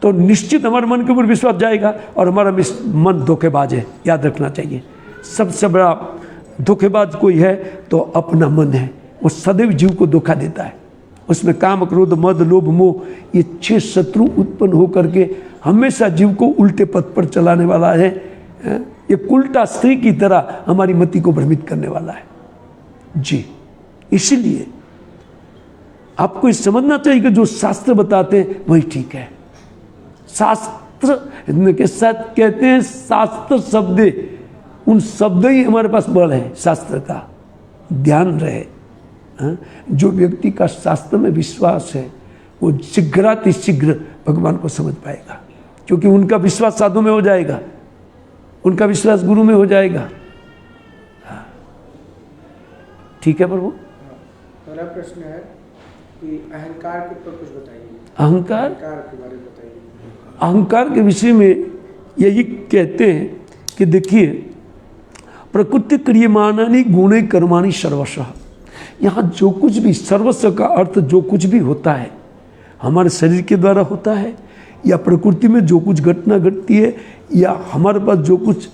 A: तो निश्चित हमारे मन के ऊपर विश्वास जाएगा और हमारा मन धोखेबाज है। याद रखना चाहिए, सबसे बड़ा धोखेबाज कोई है तो अपना मन है। वो सदैव जीव को धोखा देता है। उसमें काम, क्रोध, मद, लोभ, मोह, ये 6 शत्रु उत्पन्न होकर के हमेशा जीव को उल्टे पथ पर चलाने वाला है। ये उल्टा स्त्री की तरह हमारी मति को भ्रमित करने वाला है। जी, इसीलिए आपको ये समझना चाहिए कि जो शास्त्र बताते हैं वही ठीक है। शास्त्र के साथ कहते हैं, शास्त्र शब्द, उन शब्द ही हमारे पास बल है शास्त्र का। ध्यान रहे, जो व्यक्ति का शास्त्र में विश्वास है वो शीघ्रातिशीघ्र भगवान को समझ पाएगा, क्योंकि उनका विश्वास साधु में हो जाएगा, उनका विश्वास गुरु में हो जाएगा। ठीक है प्रभु।
B: पहला प्रश्न है कि अहंकार के ऊपर कुछ बताइए।
A: अहंकार
B: के बारे में बताइए।
A: अहंकार के विषय में यही कहते हैं कि देखिए, प्रकृति क्रियमाणानि गुणे कर्माणि सर्वशः। यहाँ जो कुछ भी, सर्वस्व का अर्थ जो कुछ भी होता है हमारे शरीर के द्वारा होता है, या प्रकृति में जो कुछ घटना घटती है, या हमारे पास जो कुछ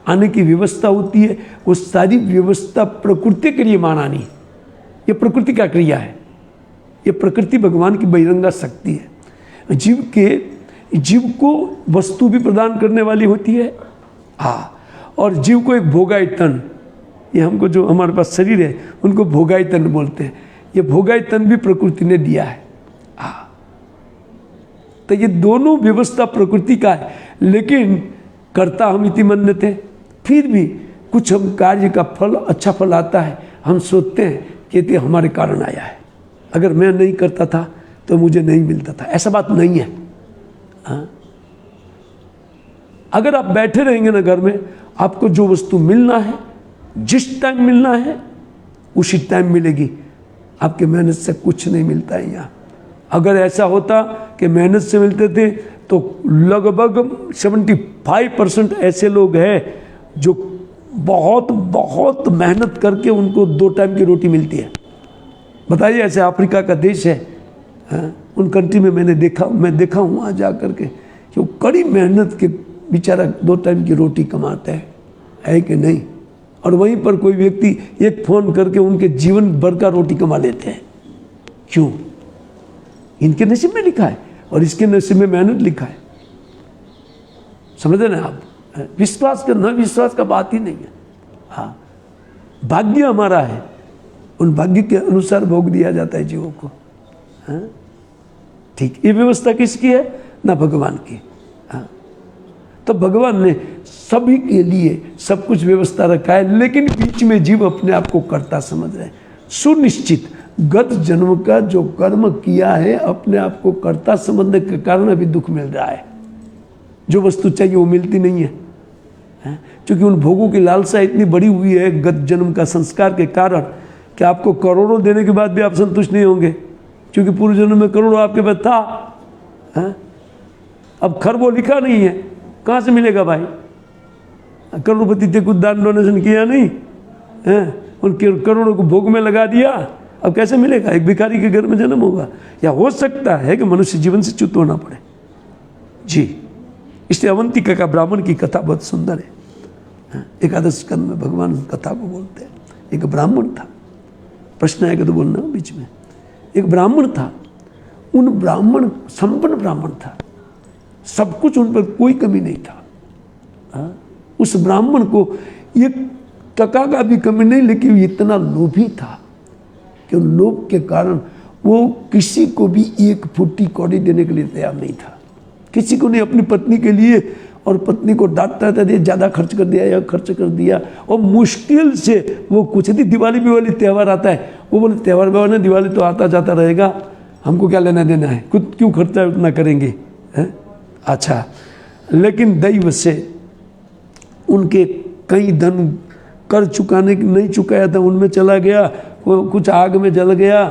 A: आने की व्यवस्था होती है, वो सारी व्यवस्था प्रकृति क्रियमाणानि, ये प्रकृति का क्रिया है। ये प्रकृति भगवान की बहिरंगा शक्ति है। जीव को वस्तु भी प्रदान करने वाली होती है, और जीव को एक भोगाई तन, ये हमको जो हमारे पास शरीर है उनको भोगाई तन बोलते हैं। ये भोगाई तन भी प्रकृति ने दिया है। तो ये दोनों व्यवस्था प्रकृति का है, लेकिन कर्ता हम इति मन्यते। फिर भी कुछ हम कार्य का फल, अच्छा फल आता है, हम सोचते हैं कि ये हमारे कारण आया है, अगर मैं नहीं करता था तो मुझे नहीं मिलता था। ऐसा बात नहीं है। अगर आप बैठे रहेंगे ना घर में, आपको जो वस्तु मिलना है, जिस टाइम मिलना है उसी टाइम मिलेगी। आपके मेहनत से कुछ नहीं मिलता है यहाँ। अगर ऐसा होता कि मेहनत से मिलते थे तो लगभग 75% ऐसे लोग हैं जो बहुत बहुत मेहनत करके उनको 2 टाइम की रोटी मिलती है। बताइए, ऐसे अफ्रीका का देश है, उन कंट्री में मैं देखा हूँ वहाँ जा कर के, कि वो कड़ी मेहनत के बेचारा 2 टाइम की रोटी कमाते है कि नहीं। और वहीं पर कोई व्यक्ति एक फ़ोन करके उनके जीवन भर का रोटी कमा लेते हैं। क्यों? इनके नसीब में लिखा है और इसके नसीब में मेहनत लिखा है। समझे ना आप? विश्वास का, न विश्वास का बात ही नहीं है। हाँ, भाग्य हमारा है, उन भाग्य के अनुसार भोग दिया जाता है जीवों को। हाँ, ठीक। ये व्यवस्था किसकी है? ना भगवान की। हाँ, तो भगवान ने सभी के लिए सब कुछ व्यवस्था रखा है, लेकिन बीच में जीव अपने आप को कर्ता समझ रहे हैं। सुनिश्चित गत जन्म का जो कर्म किया है, अपने आप को कर्ता समझने के कारण अभी दुख मिल रहा है। जो वस्तु चाहिए वो मिलती नहीं है, क्योंकि उन भोगों की लालसा इतनी बड़ी हुई है गत जन्म का संस्कार के कारण कि आपको करोड़ों देने के बाद भी आप संतुष्ट नहीं होंगे। क्योंकि पूर्व जन्म में करोड़ों आपके पास था। हाँ? अब खरबों लिखा नहीं है, कहाँ से मिलेगा भाई? करोड़पति थे, कुछ दान डोनेशन किया नहीं है, उन करोड़ों को भोग में लगा दिया, अब कैसे मिलेगा? एक भिखारी के घर में जन्म होगा। या हो सकता है कि मनुष्य जीवन से च्युत होना पड़े। जी, इसलिए अवंतिका का ब्राह्मण की कथा बहुत सुंदर है। एकादश स्कंद में भगवान उस कथा को बोलते हैं। एक ब्राह्मण था, प्रश्न आएगा तो बोलना बीच में। एक ब्राह्मण था, उन ब्राह्मण संपन्न ब्राह्मण था, सब कुछ उन पर कोई कमी नहीं था। उस ब्राह्मण को एक टका का भी कमी नहीं, लेकिन इतना लोभी था कि लोभ के कारण वो किसी को भी एक फुट्टी कौड़ी देने के लिए तैयार नहीं था। किसी को नहीं, अपनी पत्नी के लिए, और पत्नी को डांटता था, ज़्यादा खर्च कर दिया या खर्च कर दिया। और मुश्किल से वो कुछ नहीं, दिवाली बिवाली त्यौहार आता है, वो बोले त्यौहार व्यवहार नहीं, दिवाली तो आता जाता रहेगा, हमको क्या लेना देना है, खुद क्यों खर्चा उतना करेंगे, है? अच्छा, लेकिन दैव से उनके कई धन कर चुकाने की नहीं चुकाया था, उनमें चला गया, कुछ आग में जल गया,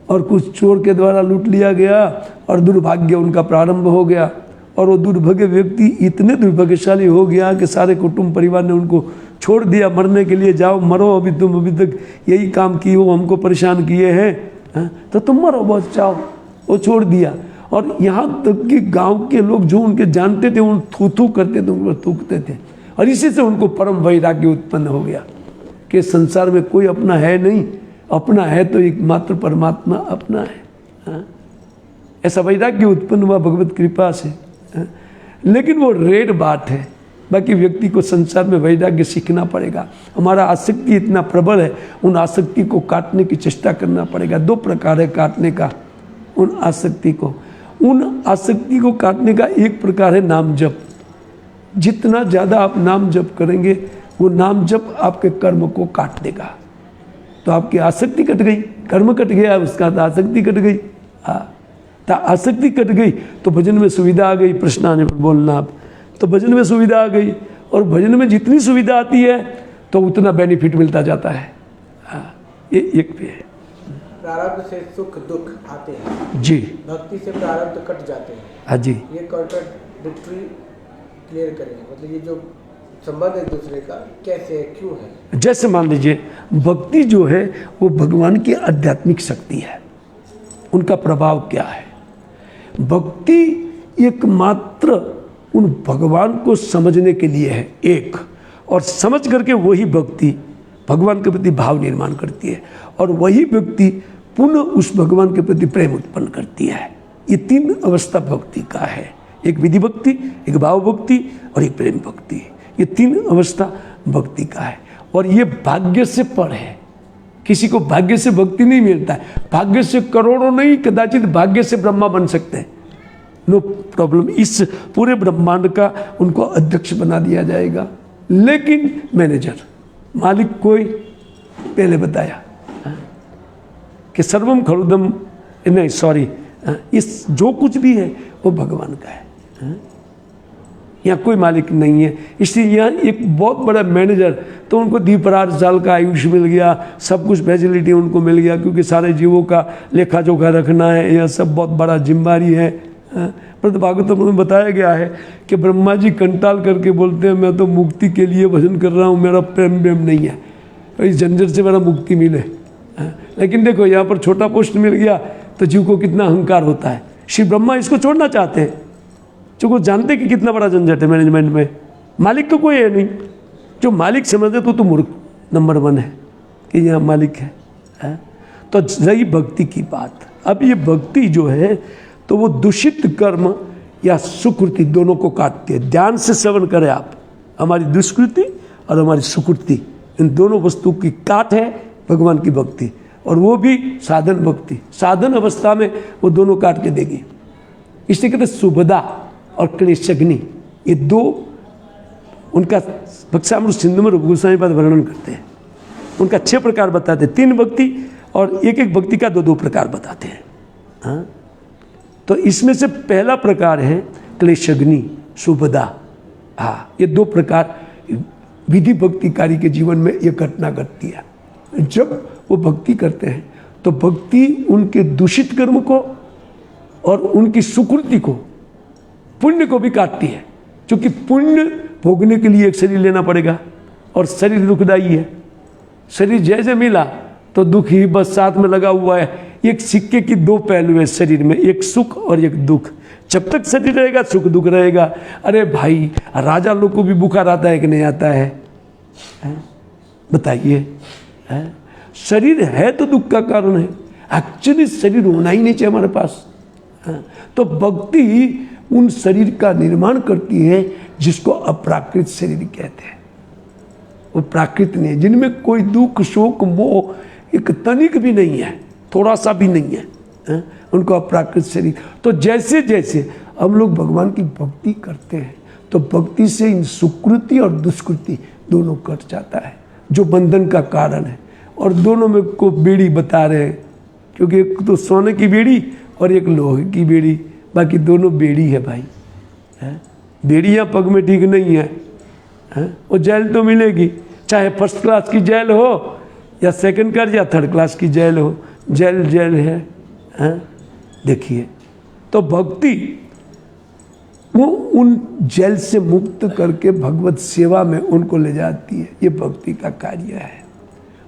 A: और कुछ चोर के द्वारा लूट लिया गया, और दुर्भाग्य उनका प्रारंभ हो गया। और वो दुर्भाग्य व्यक्ति इतने दुर्भाग्यशाली हो गया कि सारे कुटुंब परिवार ने उनको छोड़ दिया मरने के लिए। जाओ मरो, अभी तुम अभी तक यही काम किए हो, हमको परेशान किए हैं, तो तुम मरो बस, जाओ। वो छोड़ दिया। और यहाँ तक कि गांव के लोग जो उनके जानते थे, उन थू करते थे, उन पर थूकते थे। और इसी से उनको परम वैराग्य उत्पन्न हो गया कि संसार में कोई अपना है नहीं, अपना है तो एकमात्र परमात्मा अपना है। ऐसा वैराग्य उत्पन्न हुआ भगवत कृपा से। लेकिन वो रेड बात है, बाकी व्यक्ति को संसार में वैराग्य सीखना पड़ेगा। हमारा आसक्ति इतना प्रबल है, उन आसक्ति को काटने की चेष्टा करना पड़ेगा। दो प्रकार है काटने का उन आसक्ति को। उन आसक्ति को काटने का एक प्रकार है नाम जप। जितना ज़्यादा आप नाम जप करेंगे, वो नाम जप आपके कर्म को काट देगा। तो आपकी आसक्ति कट गई, कर्म कट गया, उसका तो आसक्ति कट गई। तो आसक्ति कट गई तो भजन में सुविधा आ गई। प्रश्न आने पर बोलना आप, तो भजन में सुविधा आ गई, और भजन में जितनी सुविधा आती है तो उतना बेनिफिट मिलता जाता है। ये एक पे है।
B: प्रारब्ध से सुख दुख आते हैं
A: जी,
B: भक्ति से प्रारब्ध कट जाते हैं।
A: हाँ जी,
B: ये कॉन्ट्राडिक्टरी क्लियर करेंगे, मतलब ये जो संबंध एक दूसरे का कैसे है, क्यों है?
A: जैसे मान लीजिए भक्ति जो है वो भगवान की आध्यात्मिक शक्ति है, उनका प्रभाव क्या है? भक्ति एकमात्र उन भगवान को समझने के लिए है एक, और समझ करके वही भक्ति भगवान के प्रति भाव निर्माण करती है, और वही व्यक्ति पुनः उस भगवान के प्रति प्रेम उत्पन्न करती है। ये तीन अवस्था भक्ति का है, एक विधि भक्ति, एक भाव भक्ति और एक प्रेम भक्ति। ये तीन अवस्था भक्ति का है, और ये भाग्य से पर है। किसी को भाग्य से भक्ति नहीं मिलता है, भाग्य से करोड़ों नहीं, कदाचित भाग्य से ब्रह्मा बन सकते हैं, नो प्रॉब्लम। इस पूरे ब्रह्मांड का उनको अध्यक्ष बना दिया जाएगा। लेकिन मैनेजर, मालिक कोई, पहले बताया कि सर्वम खलुदम, नहीं सॉरी, इस जो कुछ भी है वो भगवान का है। यहाँ कोई मालिक नहीं है। इसलिए यहाँ एक बहुत बड़ा मैनेजर, तो उनको 2 साल का आयुष्य मिल गया, सब कुछ फैसिलिटी उनको मिल गया, क्योंकि सारे जीवों का लेखा जोखा रखना है, यह सब बहुत बड़ा जिम्मेदारी है। पर भागवतम में बताया गया है कि ब्रह्मा जी कंटाल करके बोलते हैं, मैं तो मुक्ति के लिए भजन कर रहा हूँ, मेरा प्रेम नहीं है, इस झंझट से मेरा मुक्ति मिले। लेकिन देखो यहाँ पर छोटा पोस्ट मिल गया तो जीव को कितना अहंकार होता है। श्री ब्रह्मा इसको छोड़ना चाहते हैं, क्योंकि जानते कि कितना बड़ा झंझट है मैनेजमेंट में। मालिक तो कोई है नहीं, जो मालिक समझे तो मूर्ख नंबर 1 है कि यहाँ मालिक है। तो रही भक्ति की बात। अब ये भक्ति जो है तो वो दूषित कर्म या सुकृति दोनों को काटती है। ध्यान से श्रवण करें आप, हमारी दुष्कृति और हमारी सुकृति, इन दोनों वस्तु की काट है भगवान की भक्ति, और वो भी साधन भक्ति। साधन अवस्था में वो दोनों काट के देगी। इसलिए कहते सुभदा और क्लेशग्नि, ये दो उनका भक्ष्यामृत सिंधु में रूप गोस्वामी पाद वर्णन करते हैं। उनका 6 प्रकार बताते हैं, 3 भक्ति और एक भक्ति का 2 प्रकार बताते हैं। हाँ, तो इसमें से पहला प्रकार है क्लेशग्नि, सुभदा। हाँ, ये 2 प्रकार विधि भक्तिकारी के जीवन में ये घटना घटती है। जब वो भक्ति करते हैं तो भक्ति उनके दूषित कर्म को और उनकी सुकृति को, पुण्य को भी काटती है, क्योंकि पुण्य भोगने के लिए एक शरीर लेना पड़ेगा और शरीर दुखदाई है। शरीर जैसे मिला तो दुख ही बस साथ में लगा हुआ है। एक सिक्के की दो पहलू है शरीर में, एक सुख और एक दुख। जब तक शरीर रहेगा सुख दुख रहेगा। अरे भाई, राजा लोग को भी बुखार आता है कि नहीं आता है? बताइए। शरीर है तो दुख का कारण है। एक्चुअली शरीर होना ही नहीं चाहिए हमारे पास। तो भक्ति उन शरीर का निर्माण करती है जिसको अप्राकृत शरीर कहते हैं। वो प्राकृत नहीं है, जिनमें कोई दुख शोक मोह एक तनिक भी नहीं है, थोड़ा सा भी नहीं है, उनको अप्राकृत शरीर। तो जैसे जैसे हम लोग भगवान की भक्ति करते हैं तो भक्ति से इन सुकृति और दुष्कृति दोनों कट जाता है, जो बंधन का कारण है। और दोनों में को बेड़ी बता रहे हैं, क्योंकि एक तो सोने की बेड़ी और एक लोहे की बेड़ी, बाकी दोनों बेड़ी है भाई। बेड़ियाँ पग में ठीक नहीं है, वो जेल तो मिलेगी, चाहे फर्स्ट क्लास की जेल हो या सेकंड क्लास या थर्ड क्लास की जेल हो, जेल जेल है। देखिए, तो भक्ति वो उन जेल से मुक्त करके भगवत सेवा में उनको ले जाती है। ये भक्ति का कार्य है।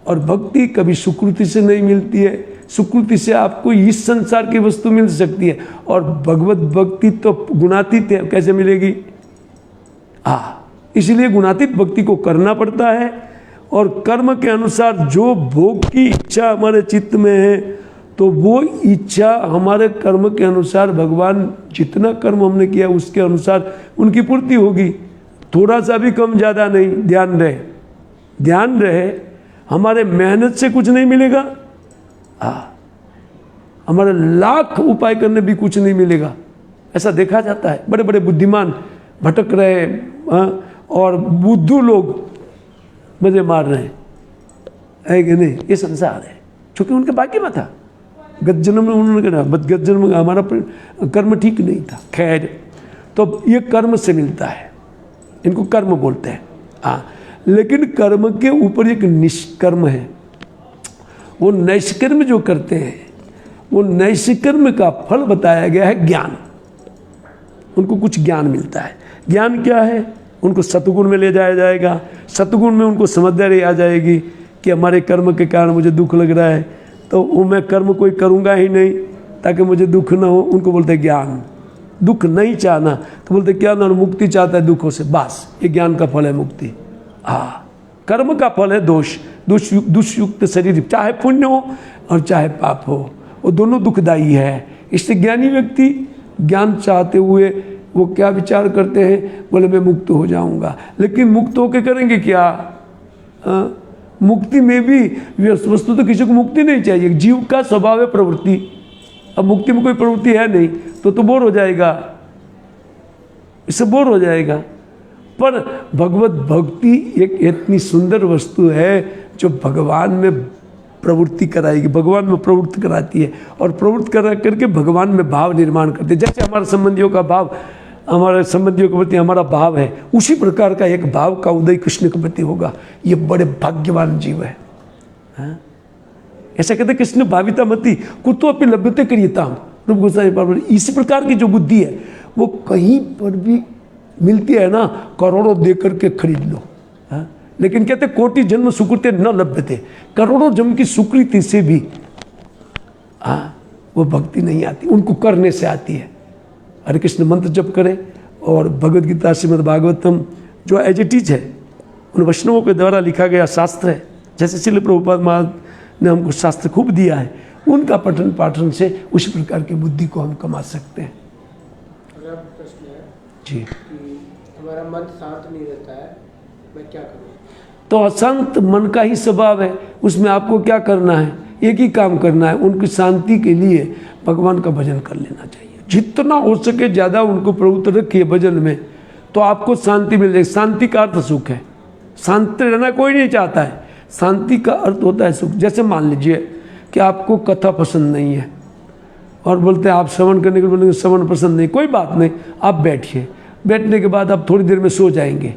A: और भक्ति कभी सुकृति से नहीं मिलती है। सुकृति से आपको इस संसार की वस्तु मिल सकती है, और भगवत भक्ति तो गुणातीत है, कैसे मिलेगी? इसलिए गुणातीत भक्ति को करना पड़ता है। और कर्म के अनुसार जो भोग की इच्छा हमारे चित्त में है, तो वो इच्छा हमारे कर्म के अनुसार भगवान जितना कर्म हमने किया उसके अनुसार उनकी पूर्ति होगी। थोड़ा सा भी कम ज़्यादा नहीं, ध्यान रहे हमारे मेहनत से कुछ नहीं मिलेगा, हमारे लाख उपाय करने भी कुछ नहीं मिलेगा। ऐसा देखा जाता है। बड़े बड़े बुद्धिमान भटक रहे और बुद्धू लोग मजे मार रहे हैं कि नहीं? ये संसार है, क्योंकि उनके भाग्य में था। गत जन्म में उन्होंने कहा, गत जन्म में हमारा कर्म ठीक नहीं था। खैर, तो ये कर्म से मिलता है, इनको कर्म बोलते हैं। लेकिन कर्म के ऊपर एक निष्कर्म है। वो नैष्कर्म जो करते हैं, वो नैष्कर्म का फल बताया गया है ज्ञान। उनको कुछ ज्ञान मिलता है। ज्ञान क्या है? उनको सतगुण में ले जाया जाएगा। सतगुण में उनको समझदारी आ जाएगी कि हमारे कर्म के कारण मुझे दुख लग रहा है, तो वो मैं कर्म कोई करूँगा ही नहीं ताकि मुझे दुख ना हो। उनको बोलते हैं ज्ञान। दुख नहीं चाहना तो बोलते क्या ना, मुक्ति चाहता है दुखों से, बस ये ज्ञान का फल है मुक्ति। कर्म का फल है दुष्युक्त शरीर, चाहे पुण्य हो और चाहे पाप हो, वो दोनों दुखदाई है। इससे ज्ञानी व्यक्ति ज्ञान चाहते हुए वो क्या विचार करते हैं? बोले मैं मुक्त हो जाऊंगा। लेकिन मुक्त होकर करेंगे क्या? मुक्ति में भी वस्तु तो किसी को मुक्ति नहीं चाहिए। जीव का स्वभाव है प्रवृत्ति। अब मुक्ति में कोई प्रवृत्ति है नहीं तो बोर हो जाएगा, इससे बोर हो जाएगा। पर भगवत भक्ति एक इतनी सुंदर वस्तु है जो भगवान में प्रवृत्ति कराएगी, भगवान में प्रवृत्ति कराती है, और प्रवृत्ति करा करके भगवान में भाव निर्माण करती है। जैसे हमारे संबंधियों का भाव, हमारे संबंधियों के प्रति हमारा भाव है, उसी प्रकार का एक भाव का उदय कृष्ण के प्रति होगा। ये बड़े भाग्यवान जीव है। ऐसा कहते कृष्ण भाविता मति कुतो अपनी लभ्यते करियता। रूप गोस्वामी पाद। इसी प्रकार की जो बुद्धि है वो कहीं पर भी मिलती है ना, करोड़ों दे करके खरीद लो। लेकिन कहते कोटि जन्म सुकृति न लभ्यते, करोड़ों जन्म की सुकृति से भी वो भक्ति नहीं आती, उनको करने से आती है। हरे कृष्ण मंत्र जप करें और भगवद गीता श्रीमद् भागवतम जो एज इट इज है, उन वैष्णवों के द्वारा लिखा गया शास्त्र है। जैसे श्रील प्रभुपाद महाराज ने हमको शास्त्र खूब दिया है, उनका पठन पाठन से उसी प्रकार की बुद्धि को हम कमा सकते हैं।
B: प्रश्न है
A: जी,
B: कि हमारा मन शांत नहीं रहता है, मैं क्या करूँ?
A: तो अशांत मन का ही स्वभाव है, उसमें आपको क्या करना है? एक ही काम करना है, उनकी शांति के लिए भगवान का भजन कर लेना चाहिए। जितना हो सके ज़्यादा उनको प्रवृत्त रखिए भजन में, तो आपको शांति मिल जाएगी। शांति का अर्थ सुख है। शांति रहना कोई नहीं चाहता है, शांति का अर्थ होता है सुख। जैसे मान लीजिए कि आपको कथा पसंद नहीं है और बोलते हैं आप श्रवण करने के लिए, बोलेंगे श्रवण पसंद नहीं, कोई बात नहीं, आप बैठिए। बैठने के बाद आप थोड़ी देर में सो जाएंगे,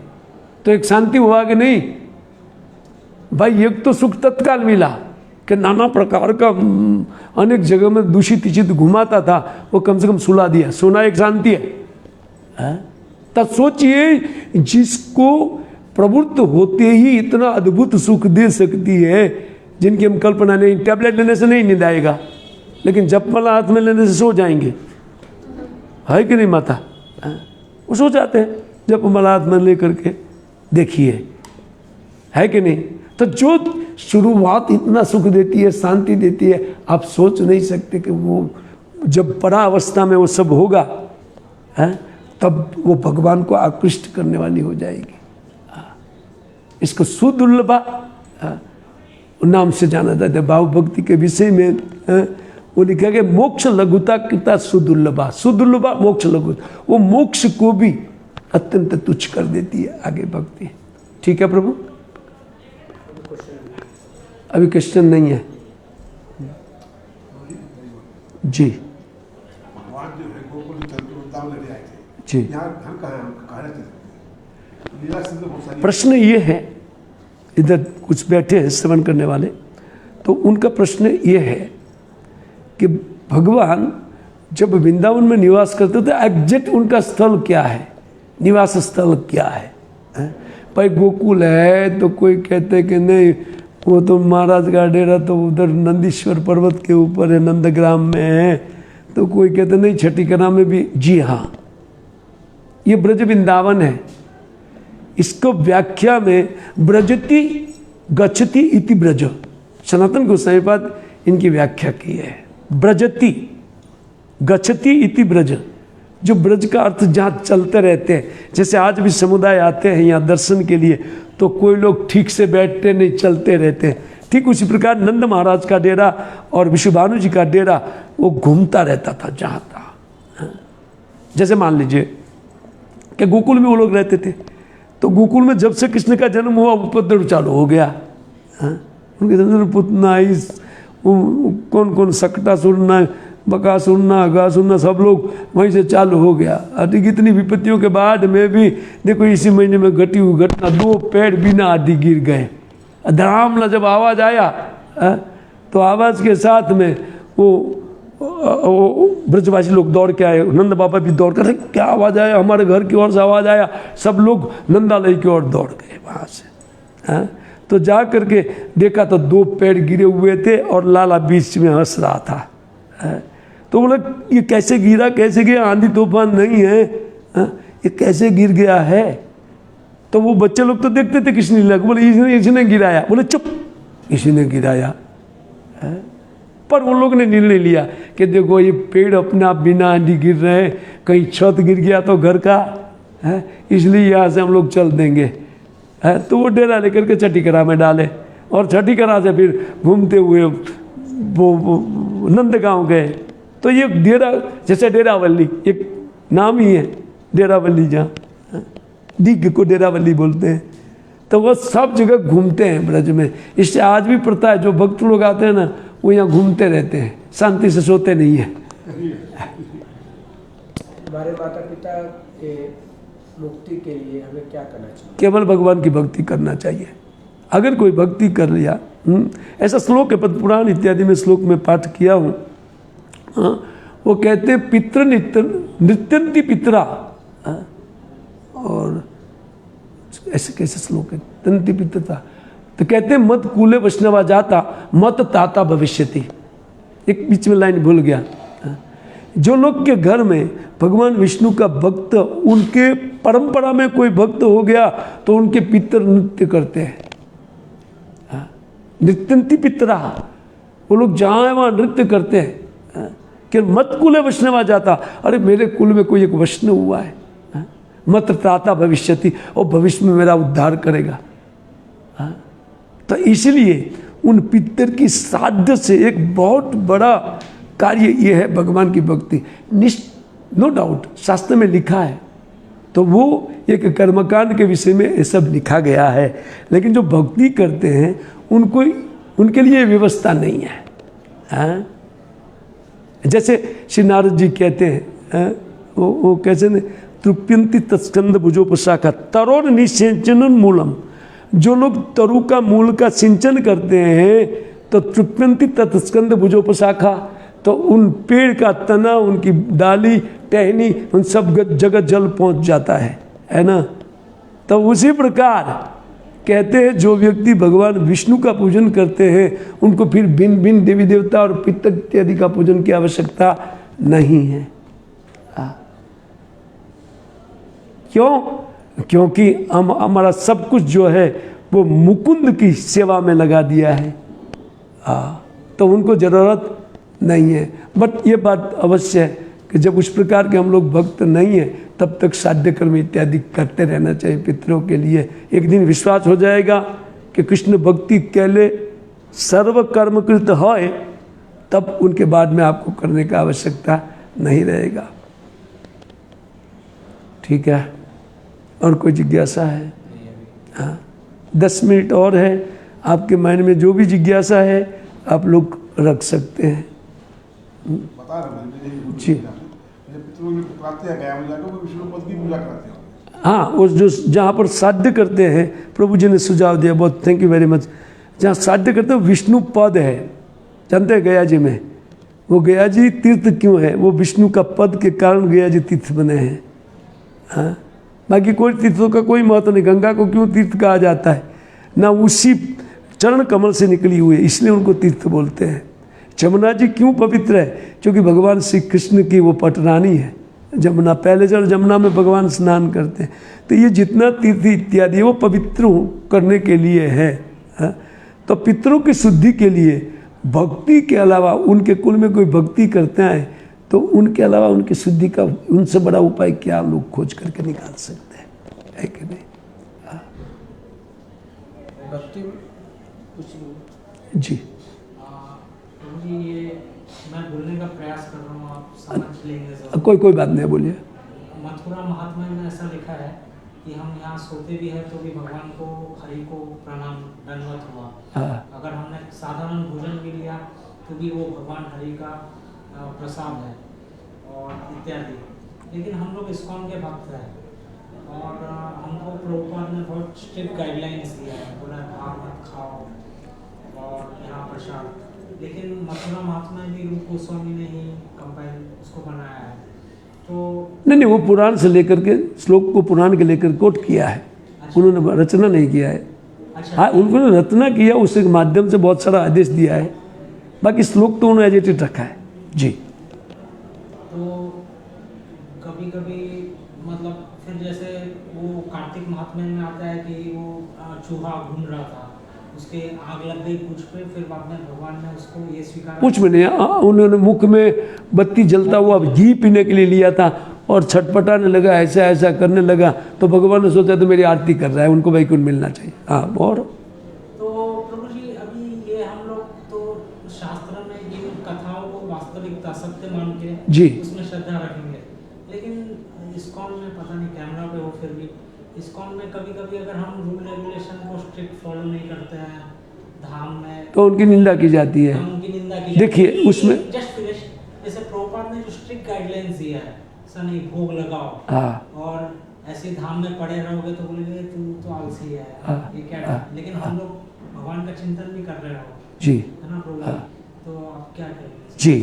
A: तो एक शांति हुआ कि नहीं भाई? एक तो सुख तत्काल मिला, कि नाना प्रकार का अनेक जगह में दूषित इचित घुमाता था, वो कम से कम सुला दिया। सोना एक शांति है। तब सोचिए, जिसको प्रवृत्त होते ही इतना अद्भुत सुख दे सकती है, जिनकी हम कल्पना नहीं। टैबलेट लेने से नहीं नींद आएगा, लेकिन जपमाला हाथ में लेने से सो जाएंगे, है कि नहीं माता? वो सो जाते हैं जपमाला हाथ में लेकर के, देखिए, है कि नहीं? तो जो शुरुआत इतना सुख देती है, शांति देती है, आप सोच नहीं सकते कि वो जब परावस्था में वो सब होगा, है, तब वो भगवान को आकृष्ट करने वाली हो जाएगी। इसको सुदुर्लभा नाम से जाना जाता है। भाव भक्ति के विषय में वो लिखा गया, मोक्ष लघुता कृता सुदुर्लभा। सुदुर्लभा मोक्ष लघुता, वो मोक्ष को भी अत्यंत तुच्छ कर देती है आगे भक्ति। ठीक है प्रभु? अभी क्वेश्चन नहीं है जी।
C: भगवान जो है गोकुल वृंदावन ले आए थे
A: जी।
C: यहाँ घर कहाँ रहते थे? लीला सिंधु बहुत सारी।
A: प्रश्न ये है, इधर कुछ बैठे हैं श्रवण करने वाले, तो उनका प्रश्न ये है कि भगवान जब वृंदावन में निवास करते थे, एग्जैक्ट उनका स्थल क्या है, निवास स्थल क्या है? भाई गोकुल है तो कोई कहते कि नहीं, वो तो महाराज का डेरा तो उधर नंदीश्वर पर्वत के ऊपर है, नंदग्राम में है। तो कोई कहते नहीं छठीकरा में भी। जी हाँ, ये ब्रज वृंदावन है। इसको व्याख्या में ब्रजति गच्छति इति ब्रज, सनातन गोस्वामी पाद इनकी व्याख्या की है। ब्रजति गच्छति इति ब्रज, जो ब्रज का अर्थ जहाँ चलते रहते हैं। जैसे आज भी समुदाय आते हैं यहाँ दर्शन के लिए, तो कोई लोग ठीक से बैठते नहीं, चलते रहते हैं। ठीक उसी प्रकार नंद महाराज का डेरा और विश्वभानु जी का डेरा वो घूमता रहता था जहाँ तहाँ। जैसे मान लीजिए कि गोकुल में वो लोग रहते थे, तो गोकुल में जब से कृष्ण का जन्म हुआ उपद्रव चालू हो गया। उनके पुतना इस कौन कौन सकटासुर ना, बकासुर ना, अगासुर ना, सब लोग वहीं से चालू हो गया। अधिक इतनी विपत्तियों के बाद में भी देखो इसी महीने में घटी हुई घटना, 2 पेड़ बिना आदि गिर गए। धड़ाम ना जब आवाज़ आया, तो आवाज़ के साथ में वो ब्रजवासी लोग दौड़ के आए। नंद बाबा भी दौड़ कर, क्या आवाज़ आया, हमारे घर की ओर से आवाज़ आया। सब लोग नंदालय की ओर दौड़ गए वहाँ से। तो जा करके देखा तो 2 पेड़ गिरे हुए थे और लाला बीच में हंस रहा था। तो बोला ये कैसे गिरा, कैसे गया, आंधी तूफान नहीं है, ये कैसे गिर गया है? तो वो बच्चे लोग तो देखते थे किसने लीला को, बोले इसने गिराया। बोले चुप, इसी ने गिराया। पर उन लोगों ने निर्णय लिया कि देखो ये पेड़ अपने आप बिना आंधी गिर रहे हैं, कहीं छत गिर गया तो घर का है, इसलिए यहाँ से हम लोग चल देंगे। तो वो डेरा लेकर के छठीकरा में डाले और छठीकरा से फिर घूमते हुए वो नंदगांव गए। तो ये डेरा जैसे डेरावली एक नाम ही है, डेरावली, जहाँ दिग्ग को डेरावली बोलते हैं। तो वह सब जगह घूमते हैं ब्रज में। इससे आज भी प्रथा है, जो भक्त लोग आते हैं ना वो यहाँ घूमते रहते हैं, शांति से सोते नहीं है।
B: हमारे माता पिता के मुक्ति के लिए हमें क्या करना चाहिए?
A: केवल भगवान की भक्ति करना चाहिए। अगर कोई भक्ति कर लिया, ऐसा श्लोक है, पद्म पुराण इत्यादि में श्लोक में पाठ किया हूँ। वो कहते हैं पितृ नृत्यंती पितरा, और ऐसे कैसे श्लोक है, तंति पितृता। तो कहते हैं मत कूले वैष्णवा जाता मत ताता भविष्यति। एक बीच में लाइन भूल गया। जो लोग के घर में भगवान विष्णु का भक्त, उनके परंपरा में कोई भक्त हो गया तो उनके पितर नृत्य करते हैं, नृत्यंती पितरा। वो लोग जहाँ है वहाँ नृत्य करते हैं कि मत कुले वैष्णवा जाता, अरे मेरे कुल में कोई एक वैष्णव हुआ है, मत त्राता भविष्यति, और भविष्य में मेरा उद्धार करेगा। तो इसलिए उन पितर की साध्य से एक बहुत बड़ा कार्य ये है भगवान की भक्ति। नो डाउट शास्त्र में लिखा है, तो वो एक कर्मकांड के विषय में ये सब लिखा गया है। लेकिन जो भक्ति करते हैं उनको, उनके लिए व्यवस्था नहीं है। जैसे श्री नारद जी कहते हैं, वो कैसे ने तृप्यंती तत्स्कंद भुजोपशाखा तरोर निसिंचन मूलम। जो लोग तरु का मूल का सिंचन करते हैं तो तृप्यंती तत्स्कंद भुजोपशाखा, तो उन पेड़ का तना, उनकी डाली टहनी, उन सब जगह जल पहुंच जाता है ना। तो उसी प्रकार कहते हैं जो व्यक्ति भगवान विष्णु का पूजन करते हैं उनको फिर भिन्न भिन्न देवी देवता और पितृ इत्यादि का पूजन की आवश्यकता नहीं है। क्यों? क्योंकि हम हमारा सब कुछ जो है वो मुकुंद की सेवा में लगा दिया है। तो उनको जरूरत नहीं है। बट ये बात अवश्य है कि जब उस प्रकार के हम लोग भक्त नहीं है तब तक साध्य कर्म इत्यादि करते रहना चाहिए पितरों के लिए। एक दिन विश्वास हो जाएगा कि कृष्ण भक्ति कैले सर्व कर्म कृत है, तब उनके बाद में आपको करने का आवश्यकता नहीं रहेगा। ठीक है, और कोई जिज्ञासा है? हाँ, 10 मिनट और है। आपके माइंड में जो भी जिज्ञासा है आप लोग रख सकते हैं।
C: बता रहे
A: जी,
C: पितरों में पुकारते हैं गया में जाकर वो विष्णु पद की पूजा कराते हैं।
A: हाँ, वो जो जहाँ पर साध्य करते हैं, प्रभु जी ने सुझाव दिया, बहुत थैंक यू वेरी मच। जहाँ साध्य करते हैं विष्णु पद है, जानते हैं गया जी में। वो गया जी तीर्थ क्यों है? वो विष्णु का पद के कारण गया जी तीर्थ बने हैं। हाँ, बाकी कोई तीर्थों का कोई महत्व नहीं। गंगा को क्यों तीर्थ कहा जाता है? ना उसी चरण कमल से निकली हुई है, इसलिए उनको तीर्थ बोलते हैं। जमुना जी क्यों पवित्र है? क्योंकि भगवान श्री कृष्ण की वो पटरानी है जमुना। पहले जल जमुना में भगवान स्नान करते हैं। तो ये जितना तीर्थ इत्यादि वो पवित्र करने के लिए है। तो पितरों की शुद्धि के लिए भक्ति के अलावा, उनके कुल में कोई भक्ति करते हैं तो उनके अलावा उनकी शुद्धि का उनसे बड़ा उपाय क्या लोग खोज करके निकाल सकते हैं, है कि नहीं?
B: भक्ति कुछ
A: जी
D: जी, ये मैं बोलने का प्रयास कर रहा हूँ, आप समझ लेंगे सर।
A: कोई बात नहीं, बोलिए।
D: मथुरा महात्मा में ऐसा लिखा है कि हम यहाँ सोते भी हैं तो भी भगवान को, हरि को प्रणाम दंडवत हुआ। अगर हमने साधारण भोजन भी लिया तो भी वो भगवान हरि का प्रसाद है और इत्यादि। लेकिन हम लोग इस्कॉन के भक्त हैं और हमको प्रभुपाद ने बहुत स्ट्रिक्ट गाइडलाइंस दिया है, बोला भाग मत खाओ और यहाँ प्रसाद। लेकिन मथुरा महात्मा भी रूप गोस्वामी ने ही कंपाइल उसको बनाया है। तो
A: नहीं, वो पुराण से लेकर के श्लोक को पुराण के लेकर कोट किया है। अच्छा। उन्होंने रचना नहीं किया है। अच्छा। हाँ, उन्होंने रचना किया, उसके माध्यम से बहुत सारा आदेश दिया है। बाकी श्लोक तो उन्होंने एज इट रखा है। जी,
D: तो कभी कभी मतलब फिर जैसे वो कार्तिक महात्म्य में आता है कि वो चूहा घूम रहा था, उसके आग लग गई पूंछ पे, फिर बाद में भगवान ने उसको ये स्वीकार,
A: पूंछ में नहीं, उन्होंने मुख में बत्ती जलता हुआ घी पीने के लिए लिया था और छटपटाने लगा, ऐसा ऐसा करने लगा, तो भगवान ने सोचा तो मेरी आरती कर रहा है, उनको वैकुंठ मिलना चाहिए। हाँ, और
D: तो प्रभु जी अभी ये हम लोग तो शास्त्र में इन कथाओं को वास्तविकता सत्य मान के
A: जी
D: उसमें श्रद्धा रखेंगे। लेकिन इस्कॉन में पता नहीं कैमरा पे हो, फिर भी इस्कॉन में कभी कभी अगर हम रूल रेगुलेशन को स्ट्रिक्ट फॉलो नहीं करते हैं धाम में
A: तो उनकी निंदा की जाती है।
D: हम उनकी निंदा की
A: देखिए
D: जाती है।
A: उसमें
D: जस्ट फिनिश, जैसे प्रभुपाद ने जो स्ट्रिक्ट गाइडलाइंस दिया है, ऐसा नहीं भोग लगाओ।
A: हाँ,
D: और ऐसे धाम में पड़े रहोगे तो बोलेंगे तू तो आलसी है, ये क्या। लेकिन हम लोग भगवान का चिंतन भी कर रहे हो
A: जी,
D: है ना प्रभु। तो आप क्या करेंगे?
A: जी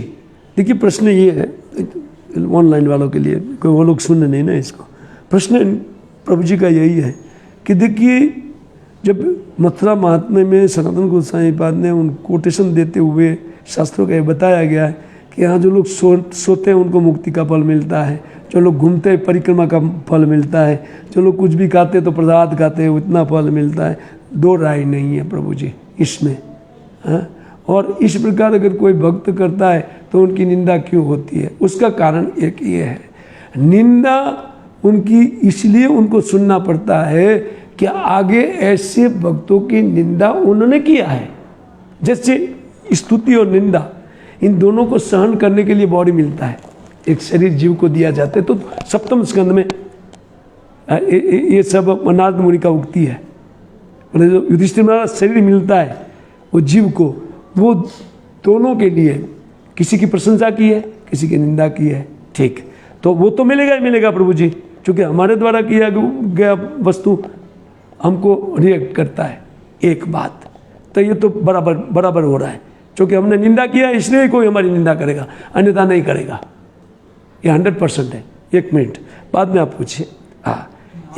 A: देखिए, प्रश्न ये है ऑनलाइन वालों के लिए, कोई वो लोग सुन नहीं ना इसको। प्रश्न प्रभु जी का यही है कि देखिए, जब मथुरा महात्म्य में सनातन गोस्वामी पाद ने उन कोटेशन देते हुए शास्त्रों का ये बताया गया है कि यहाँ जो लोग सोते हैं उनको मुक्ति का फल मिलता है, जो लोग घूमते हैं परिक्रमा का फल मिलता है, जो लोग कुछ भी खाते हैं तो प्रसाद खाते हैं उतना फल मिलता है। दो राय नहीं है प्रभु जी इसमें। हाँ, और इस प्रकार अगर कोई भक्त करता है तो उनकी निंदा क्यों होती है? उसका कारण एक ये है, निंदा उनकी इसलिए उनको सुनना पड़ता है कि आगे ऐसे भक्तों की निंदा उन्होंने किया है। जैसे स्तुति और निंदा, इन दोनों को सहन करने के लिए बॉडी मिलता है, एक शरीर जीव को दिया जाता है। तो सप्तम स्कंद में ये सब नारद मुनि का उक्ति है। जो युधिष्ठिर महाराज शरीर मिलता है वो जीव को, वो दोनों के लिए किसी की प्रशंसा की है, किसी की निंदा की है। ठीक, तो वो तो मिलेगा ही मिलेगा प्रभु जी, क्योंकि हमारे द्वारा किया गया वस्तु हमको रिएक्ट करता है। एक बात तो ये तो बराबर बराबर हो रहा है, क्योंकि हमने निंदा किया इसलिए कोई हमारी निंदा करेगा, अन्यथा नहीं करेगा। ये 100% है। 1 मिनट बाद में आप पूछिए। हाँ,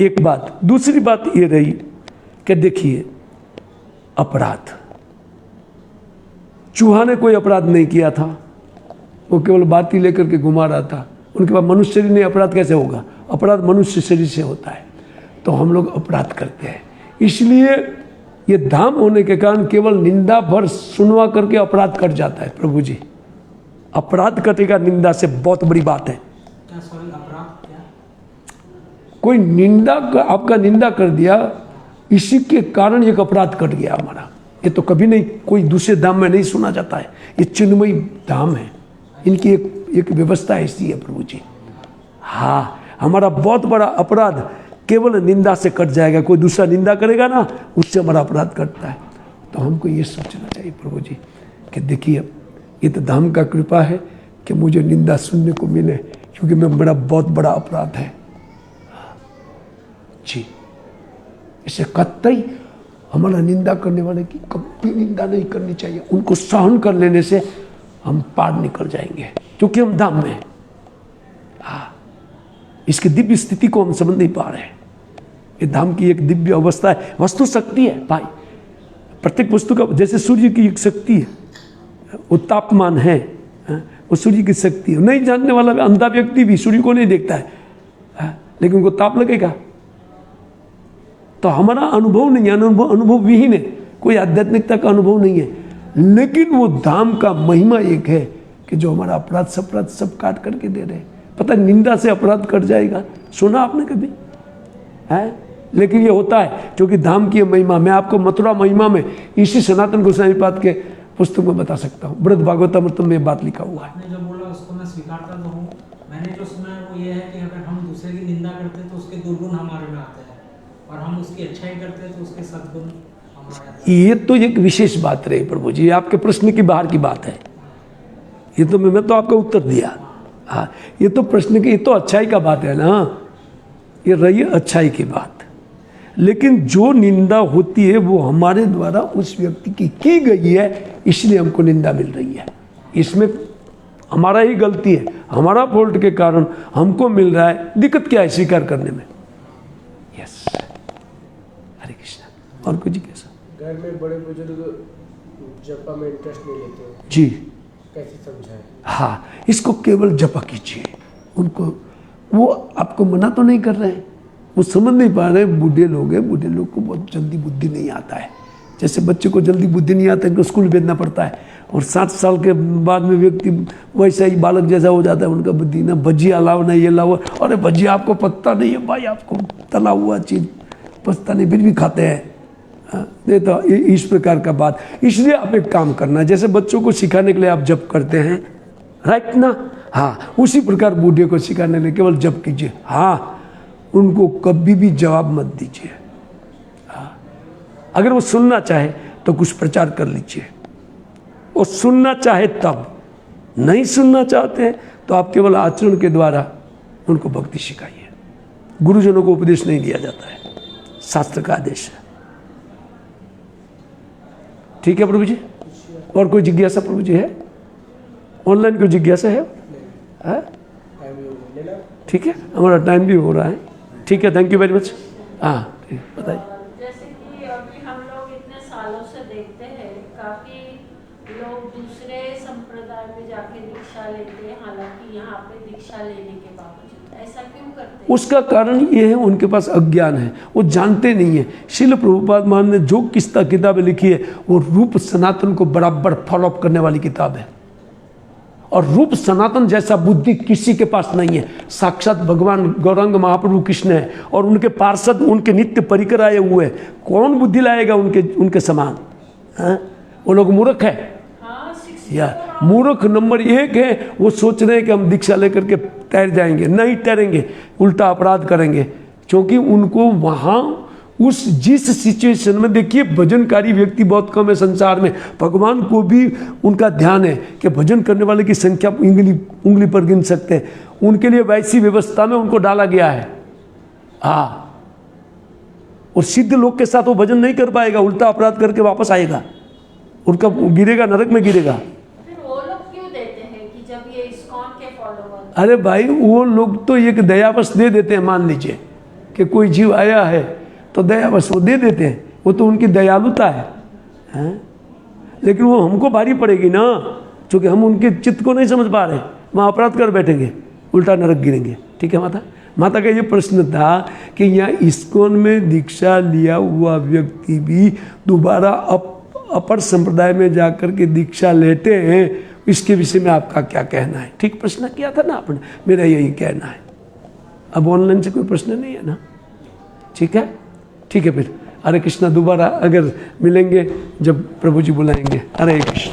A: एक बात। दूसरी बात ये रही कि देखिए, अपराध, चूहा ने कोई अपराध नहीं किया था, वो केवल बाती लेकर के घुमा रहा था। उनके पास मनुष्य शरीर नहीं, अपराध कैसे होगा? अपराध मनुष्य शरीर से होता है। तो हम लोग अपराध करते हैं, इसलिए ये धाम होने के कारण केवल निंदा भर सुनवा करके अपराध कट जाता है। प्रभु जी, अपराध कटेगा निंदा से, बहुत बड़ी बात है।
D: क्या सॉरी, अपराध क्या?
A: कोई निंदा आपका निंदा कर दिया, इसी के कारण एक अपराध कट गया हमारा। ये तो कभी नहीं, कोई दूसरे धाम में नहीं सुना जाता है। ये चिन्मयी धाम है, इनकी एक व्यवस्था ऐसी है प्रभु जी। हाँ, हमारा बहुत बड़ा अपराध केवल निंदा से कट जाएगा। कोई दूसरा निंदा करेगा ना, उससे हमारा अपराध कटता है। तो हमको ये सोचना चाहिए प्रभु जी कि देखिए, ये तो धाम का कृपा है कि मुझे निंदा सुनने को मिले, क्योंकि मेरा बहुत बड़ा अपराध है जी। इसे कतई हमारा निंदा करने वाले की कभी निंदा नहीं करनी चाहिए। उनको सहन कर लेने से हम पार निकल जाएंगे, क्योंकि हम धाम में हैं। हाँ, इसकी दिव्य स्थिति को हम समझ नहीं पा रहे हैं। ये धाम की एक दिव्य अवस्था है, वस्तु शक्ति है भाई। प्रत्येक वस्तु का, जैसे सूर्य की एक शक्ति है, वो तापमान है, वो सूर्य की शक्ति है। नहीं जानने वाला अंधा व्यक्ति भी सूर्य को नहीं देखता है, लेकिन उनको ताप लगेगा। तो हमारा अनुभव नहीं है, अनुभव विहीन है, कोई आध्यात्मिकता का अनुभव नहीं है। लेकिन वो धाम का महिमा एक है कि जो हमारा अपराध सब काट करके दे रहे हैं। पता है, निंदा से अपराध कट जाएगा, सुना आपने कभी है? लेकिन ये होता है क्योंकि धाम की महिमा। मैं आपको मथुरा महिमा में इसी सनातन गोस्वामी पाद के पुस्तक में बता सकता हूँ। बृहद भागवतामृतम में बात लिखा हुआ है।
D: आपने जो बोला उसको मैं स्वीकारता तो हूँ। मैंने जो सुना है वो ये है कि अगर हम दूसरे की निंदा करते हैं तो उसके दुर्गुण हमारे में आते हैं, और हम उसकी अच्छाई करते हैं तो उसके सद्गुण हमारे आते हैं।
A: ये तो एक विशेष बात रही प्रभु जी, आपके प्रश्न की बाहर की बात है। ये तो मैं तो आपका उत्तर दिया। हाँ, ये तो प्रश्न की, ये तो अच्छाई का बात है ना, ये रही अच्छाई की बात। लेकिन जो निंदा होती है वो हमारे द्वारा उस व्यक्ति की गई है, इसलिए हमको निंदा मिल रही है। इसमें हमारा ही गलती है, हमारा फॉल्ट के कारण हमको मिल रहा है। दिक्कत क्या है स्वीकार करने में? यस, हरे कृष्णा। और कुछ कैसा?
B: घर में बड़े बुजुर्ग जपा में इंटरेस्ट नहीं लेते
A: जी,
B: कैसे समझाएं?
A: हाँ, इसको केवल जपा कीजिए। उनको, वो आपको मना तो नहीं कर रहे हैं, वो समझ नहीं पा रहे। बूढ़े लोग हैं, बूढ़े लोग को बहुत जल्दी बुद्धि नहीं आता है। जैसे बच्चे को जल्दी बुद्धि नहीं आता है, उनको स्कूल भेजना पड़ता है, और 7 साल के बाद में व्यक्ति वैसा ही बालक जैसा हो जाता है। उनका बुद्धि ना भजिया लाओ ना ये लाओ, अरे भजिया आपको पता नहीं है भाई, आपको तला हुआ चीज़ पता नहीं, फिर भी खाते हैं। तो इस प्रकार का बात। इसलिए आप एक काम करना, जैसे बच्चों को सिखाने के लिए आप जप करते हैं, राइट ना? हाँ, उसी प्रकार बूढ़े को सिखाने के लिए केवल जप कीजिए। हाँ, उनको कभी भी जवाब मत दीजिए। हाँ, अगर वो सुनना चाहे तो कुछ प्रचार कर लीजिए, वो सुनना चाहे तब। नहीं सुनना चाहते हैं तो आप केवल आचरण के द्वारा उनको भक्ति सिखाइए। गुरुजनों को उपदेश नहीं दिया जाता है, शास्त्र का आदेश है। ठीक है प्रभु जी? और कोई जिज्ञासा प्रभु जी है? ऑनलाइन कोई जिज्ञासा है? ठीक है, हमारा टाइम भी हो रहा है। ठीक है, थैंक यू वेरी मच। हाँ, बताइए।
E: जैसे कि अभी हम लोग इतने सालों से देखते हैं, काफी लोग दूसरे संप्रदाय में जाके दीक्षा लेते हैं, हालांकि यहाँ पे दीक्षा लेने के बावजूद ऐसा क्यों करते हैं?
A: उसका कारण ये है, उनके पास अज्ञान है, वो जानते नहीं है। श्रील प्रभुपाद महाराज ने जो किताबें लिखी है वो रूप सनातन को बराबर फॉलोअप करने वाली किताब है, और रूप सनातन जैसा बुद्धि किसी के पास नहीं है। साक्षात भगवान गौरांग महाप्रभु कृष्ण है, और उनके पार्षद उनके नित्य परिकर आए हुए। कौन बुद्धि लाएगा उनके समान? वो लोग मूर्ख है या मूर्ख नंबर 1 है। वो सोच रहे हैं कि हम दीक्षा लेकर के तैर जाएंगे, नहीं तैरेंगे, उल्टा अपराध करेंगे। क्योंकि उनको वहाँ उस जिस सिचुएशन में, देखिए भजनकारी व्यक्ति बहुत कम है संसार में। भगवान को भी उनका ध्यान है कि भजन करने वाले की संख्या उंगली पर गिन सकते हैं। उनके लिए वैसी व्यवस्था में उनको डाला गया है। हाँ, और सिद्ध लोग के साथ वो भजन नहीं कर पाएगा, उल्टा अपराध करके वापस आएगा। उनका गिरेगा, नरक में गिरेगा।
E: फिर वो लोग क्यों देते हैं कि जब ये इस्कॉन के फॉलोवर?
A: अरे भाई वो लोग तो एक दयावश दे देते हैं, मान लीजिए कि कोई जीव आया है तो दयावश वो दे देते हैं, वो तो उनकी दयालुता है, हैं? लेकिन वो हमको भारी पड़ेगी ना, क्योंकि हम उनके चित्त को नहीं समझ पा रहे, वहाँ अपराध कर बैठेंगे, उल्टा नरक गिरेंगे। ठीक है माता? माता का ये प्रश्न था कि यहाँ इस्कॉन में दीक्षा लिया हुआ व्यक्ति भी दोबारा अपर संप्रदाय में जाकर के दीक्षा लेते हैं, इसके विषय में आपका क्या कहना है? ठीक प्रश्न किया था ना आपने, मेरा यही कहना है। अब ऑनलाइन से कोई प्रश्न नहीं है ना? ठीक है, ठीक है। फिर हरे कृष्णा, दोबारा अगर मिलेंगे जब प्रभु जी बुलाएंगे। हरे कृष्ण।